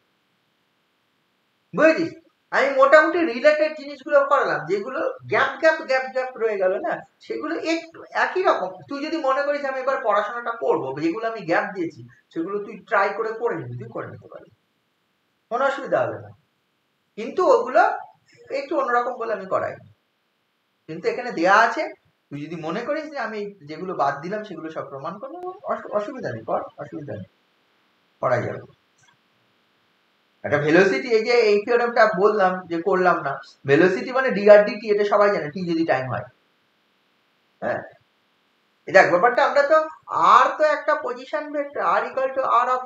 A: বুঝেছিস? আমি মোটামুটি রিলেটেড জিনিসগুলো করালাম, যেগুলো গ্যাপ রয়ে গেল না, সেগুলো একটু একই রকম। তুই যদি মনে করিস আমি এবার পড়াশোনাটা করবো, যেগুলো আমি গ্যাপ দিয়েছি সেগুলো তুই ট্রাই করে নিবি, তুই করে নিতে পারবি, কোনো অসুবিধা হবে না। কিন্তু ওগুলো একটু অন্যরকম বলে আমি করাই, কিন্তু এখানে দেয়া আছে, তুই যদি মনে করিস যে আমি যেগুলো বাদ দিলাম সেগুলো সব প্রমাণ করবো, অসুবিধা নেই, অসুবিধা নেই, করা যাবে। একটা ভেলোসিটি, এই যে এই থিওরেমটা বললাম যে করলাম না, ভেলোসিটি মানে dr/dt, এটা সবাই জানে, টি যদি টাইম হয়। হ্যাঁ, দেখ ব্যাপারটা, আমরা তো আর তো একটা position vector r equal to r of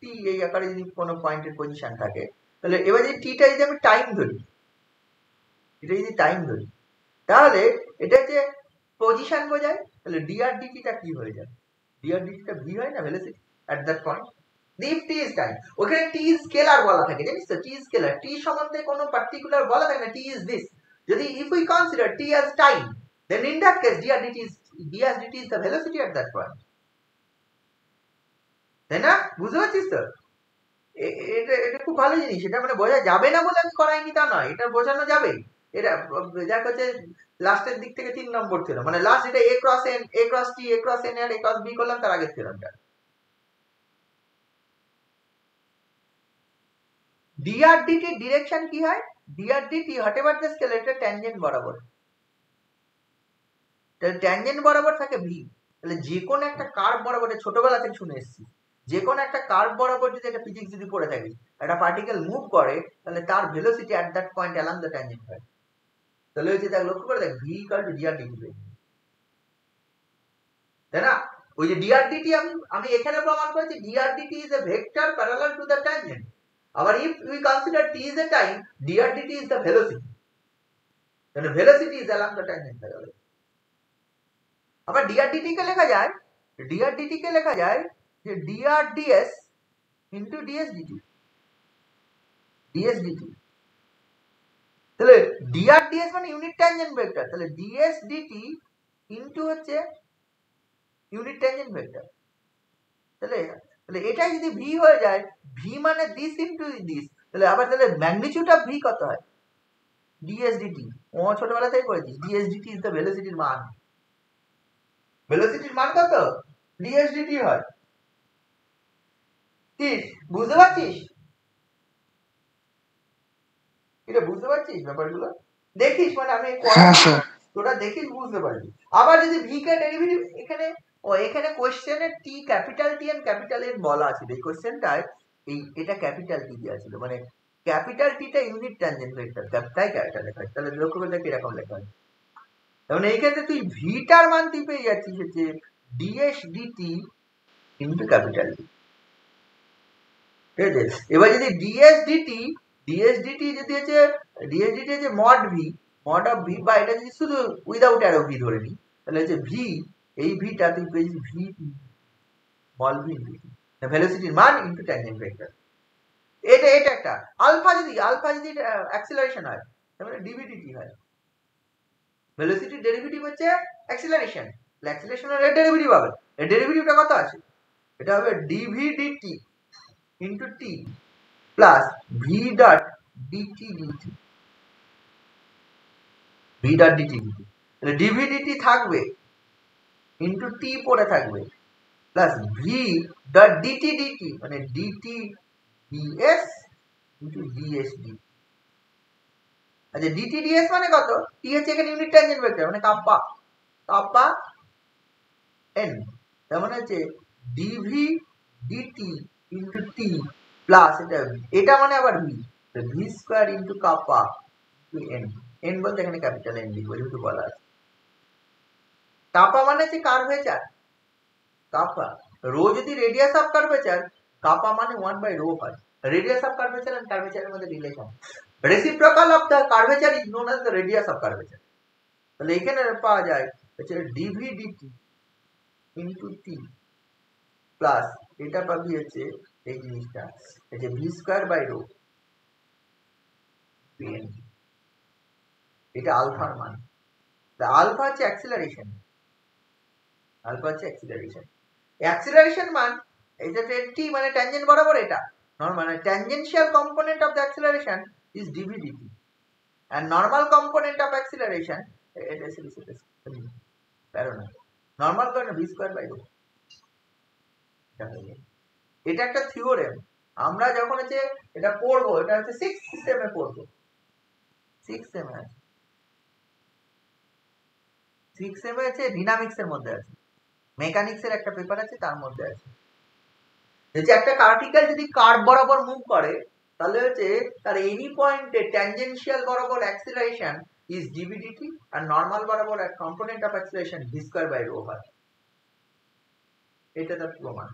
A: t, এই আকারে যদি কোনো পয়েন্টের পজিশন থাকে, তাহলে এবার যদি টিটা যদি আমি টাইম ধরি, তাহলে এটা যে পজিশন বোঝায়, তাহলে dr/dt টা কি হয়ে যায়, dr/dt টা v হয় না, velocity at that point. if t is time, ওখানে t স্কেলার বলা থাকে, জানিস তো, t স্কেলার, t সম্বন্ধে কোনো পার্টিকুলার বলা থাকে না, t is this। যদি if we consider t as time, then in that case dr/dt is the velocity at that point, তাই না? বুঝতে পারছিস তো? এটা খুব ভালো জিনিস, এটা মানে বোঝা যাবে না বলে আমি করাইনি তা নয়, এটা বোঝানো যাবে। এটা দেখ হচ্ছে লাস্টের দিক থেকে 3 নম্বর ছিল, মানে লাস্ট এটা a cross n, a cross t, a cross n আর a ক্রস b করলাম, তার আগের থিওরেমটা। dr/dt ডিরেকশন কি হয়, dr/dt হোয়াটএভার দ্য স্কেল, এটা ট্যানজেন্ট বরাবর, তাহলে ট্যানজেন্ট বরাবর থাকে v। তাহলে যে কোন একটা কার্ভ বরাবর, ছোটবেলা থেকে শুনে এসেছি, যে কোন একটা কার্ভ বরাবর যদি একটা ফিজিক্স যদি পড়ে থাকি, একটা পার্টিকেল মুভ করে, তাহলে তার velocity at that point along the tangent হয়। তাহলে হচ্ছে দেখ, লক্ষ্য করে দেখ, v ইকুয়াল টু dr/dt, তাই না? ওই যে dr/dt আমি এখানে প্রমাণ করেছি, dr/dt is a vector parallel to the tangent. আবার if we consider t is a time, dr/dt is the velocity, তাহলে velocity is along the tangent parallel. আবার dr/dt কে লেখা যায় যে dr/ds into ds/dt, তাহলে dr/ds মানে ইউনিট ট্যানজেন্ট ভেক্টর, তাহলে ds/dt into হচ্ছে ইউনিট ট্যানজেন্ট ভেক্টর। তাহলে এটাই যদি v হয়ে যায়, v মানে দিস ইনটু দিস, তাহলে আবার তাহলে ম্যাগনিটিউড অফ v কত হয়, ds/dt। ও ছোটবেলা থেকে পড়েছিস, ds/dt ইজ দ্য ভেলোসিটির মান, ভেলোসিটির মান কত, ds/dt হয়। কি বুঝতে পারছিস, এটা বুঝতে পারছিস ব্যাপারগুলো, দেখিস, মানে আমি তোরা দেখিস, বুঝতে পারবি। আবার যদি v কে ডেরিভেটিভ এখানে কোশ্চেনে t, capital t and capital n বলা আছে, এই কোশ্চেনটায় এটা ক্যাপিটাল টি দেওয়া ছিল, মানে ক্যাপিটাল টিটা ইউনিট ট্যানজেন্ট ভেক্টর, তাই ক্যাপিটাল লেখা হয়। তাহলে লক্ষ্য করে দেখ এরকম লেখা হয়, যেমন এই ক্ষেত্রে তুই ভিটার মান তুই পেয়ে যাচ্ছিস হচ্ছে ds/dt ইনটু ক্যাপিটাল টি, ঠিক আছে? এবার যদি ds/dt যদি হচ্ছে ds/dt হচ্ছে মড অফ v, বা এটা যদি শুধু উইদাউট অ্যারো v ধরে নি, তাহলে হচ্ছে v, এই ভিটা তুই পেয়েছিস v স্মল v ইনটু ভেলোসিটির মান ইনটু ট্যানজেন্ট ভেক্টর। এটা একটা আলফা যদি অ্যাক্সিলারেশন হয়, তাহলে dv/dt হয়, ভেলোসিটির ডেরিভেটিভ হচ্ছে অ্যাক্সিলারেশন, অ্যাক্সিলারেশনের ডেরিভেটিভ হবে, এর ডেরিভেটিভটা কত আছে, এটা হবে dv/dt into t plus v dot dt, তাহলে dv/dt থাকবে ইনটু t পড়ে থাকবে, প্লাস v ডট dt মানে dt ds ইনটু ds/dt। আচ্ছা, dt ds মানে কত, t হচ্ছে এখানে ইউনিট ট্যানজেন্ট ভেক্টর, মানে কাপ্পা n, তার মানে হচ্ছে dv/dt ইনটু t প্লাস এটা মানে আবার ভি, ভি স্কোয়ার ইন্টু কাপা এন, এন বলতে এখানে ক্যাপিটাল এন লিখবো যেহেতু বলা আছে। কাপা মানে হচ্ছে কার্ভেচার, কাপা রো যদি রেডিয়াস অফ কার্ভেচার, কাপা মানে 1/ρ হয়। রেডিয়াস অফ কার্ভেচার এন্ড কার্ভেচারের মধ্যে relation, reciprocal of the curvature is known as the radius of curvature. তাহলে এখানে পাওয়া যায় হচ্ছে DV DT into T plus এটা পাবি হচ্ছে এই জিনিসটা হচ্ছে ভি স্কোয়ার বাই রো পেন, এটা আলফার মান। আলফা হচ্ছে অ্যাক্সিলারেশন, আলফা হচ্ছে অ্যাক্সিলারেশন, অ্যাক্সিলারেশন মান এটা টি মানে ট্যানজেন্ট বরাবর, এটা normal tangential component of the acceleration is DV DT and normal component of acceleration normal কারণে ভি স্কয়ার বাই রো। এটা একটা থিওরেম, আমরা যখন হচ্ছে এটা পড়বো, এটা হচ্ছে 6th সেমে পড়বো, 6th সেমে আছে, 6th সেমে আছে ডাইনামিক্স এর মধ্যে আছে, মেকানিক্স এর একটা পেপার আছে তার মধ্যে আছে। যে একটা পার্টিকেল যদি কার্ভ বরাবর মুভ করে তাহলে হচ্ছে তার এনি পয়েন্টে ট্যানজেনশিয়াল বরাবর অ্যাক্সিলারেশন ইজ ডিভি ডিটি আর নরমাল বরাবর component of acceleration v square by rho হয়। এটা তার প্রমাণ।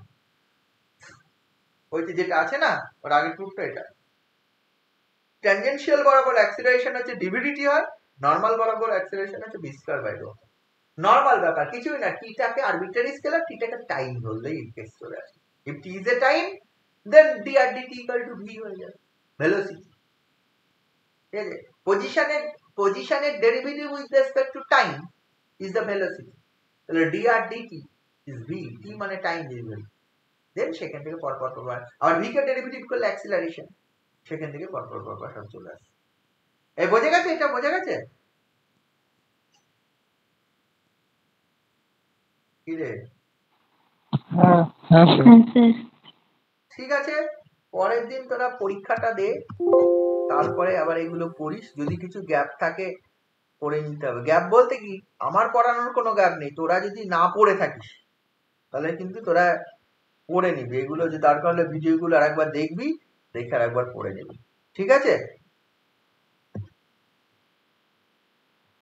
A: ওই যেটা আছে না ওর আগের প্রুফটা এটা, ট্যানজেনশিয়াল বরাবর অ্যাক্সিলারেশন হচ্ছে ডিভি ডিটি হয়, নরমাল বরাবর অ্যাক্সিলারেশন হচ্ছে V square by rho. Normal ব্যাপার কিছুই না, টিটাকে আরবিট্রারি স্কেলার, টিটাকে টাইম ধরলেই কেস চলে আসে। if t is a time then dr dt equal to v হয়ে যাবে velocity। ঠিক আছে, পজিশনের derivative with respect to time is the velocity. তাহলে dr dt is v, t মানে টাইম ডেরিভেটিভ, দেন সেখান থেকে পরপর আবার v কে ডেরিভেটিভ করলে অ্যাক্সিলারেশন, সেখান থেকে পরপর সব চলে আসে। এই বোঝা গেছে? এটা বোঝা গেছে কি রে?
B: হ্যাঁ হ্যাঁ স্যার।
A: ঠিক আছে, পরের দিন তোরা পরীক্ষাটা দে, তারপরে আবার এগুলো পড়িস, যদি কিছু গ্যাপ থাকে পড়ে নিতে হবে। গ্যাপ বলতে কি, আমার পড়ানোর কোনো গ্যাপ নেই, তোরা যদি না পড়ে থাকিস তাহলে কিন্তু তোরা পড়ে নিবি, এগুলো যে দরকার হলে ভিডিওগুলো আরেকবার দেখবি, দেখে আরেকবার পড়ে নিবি, ঠিক আছে?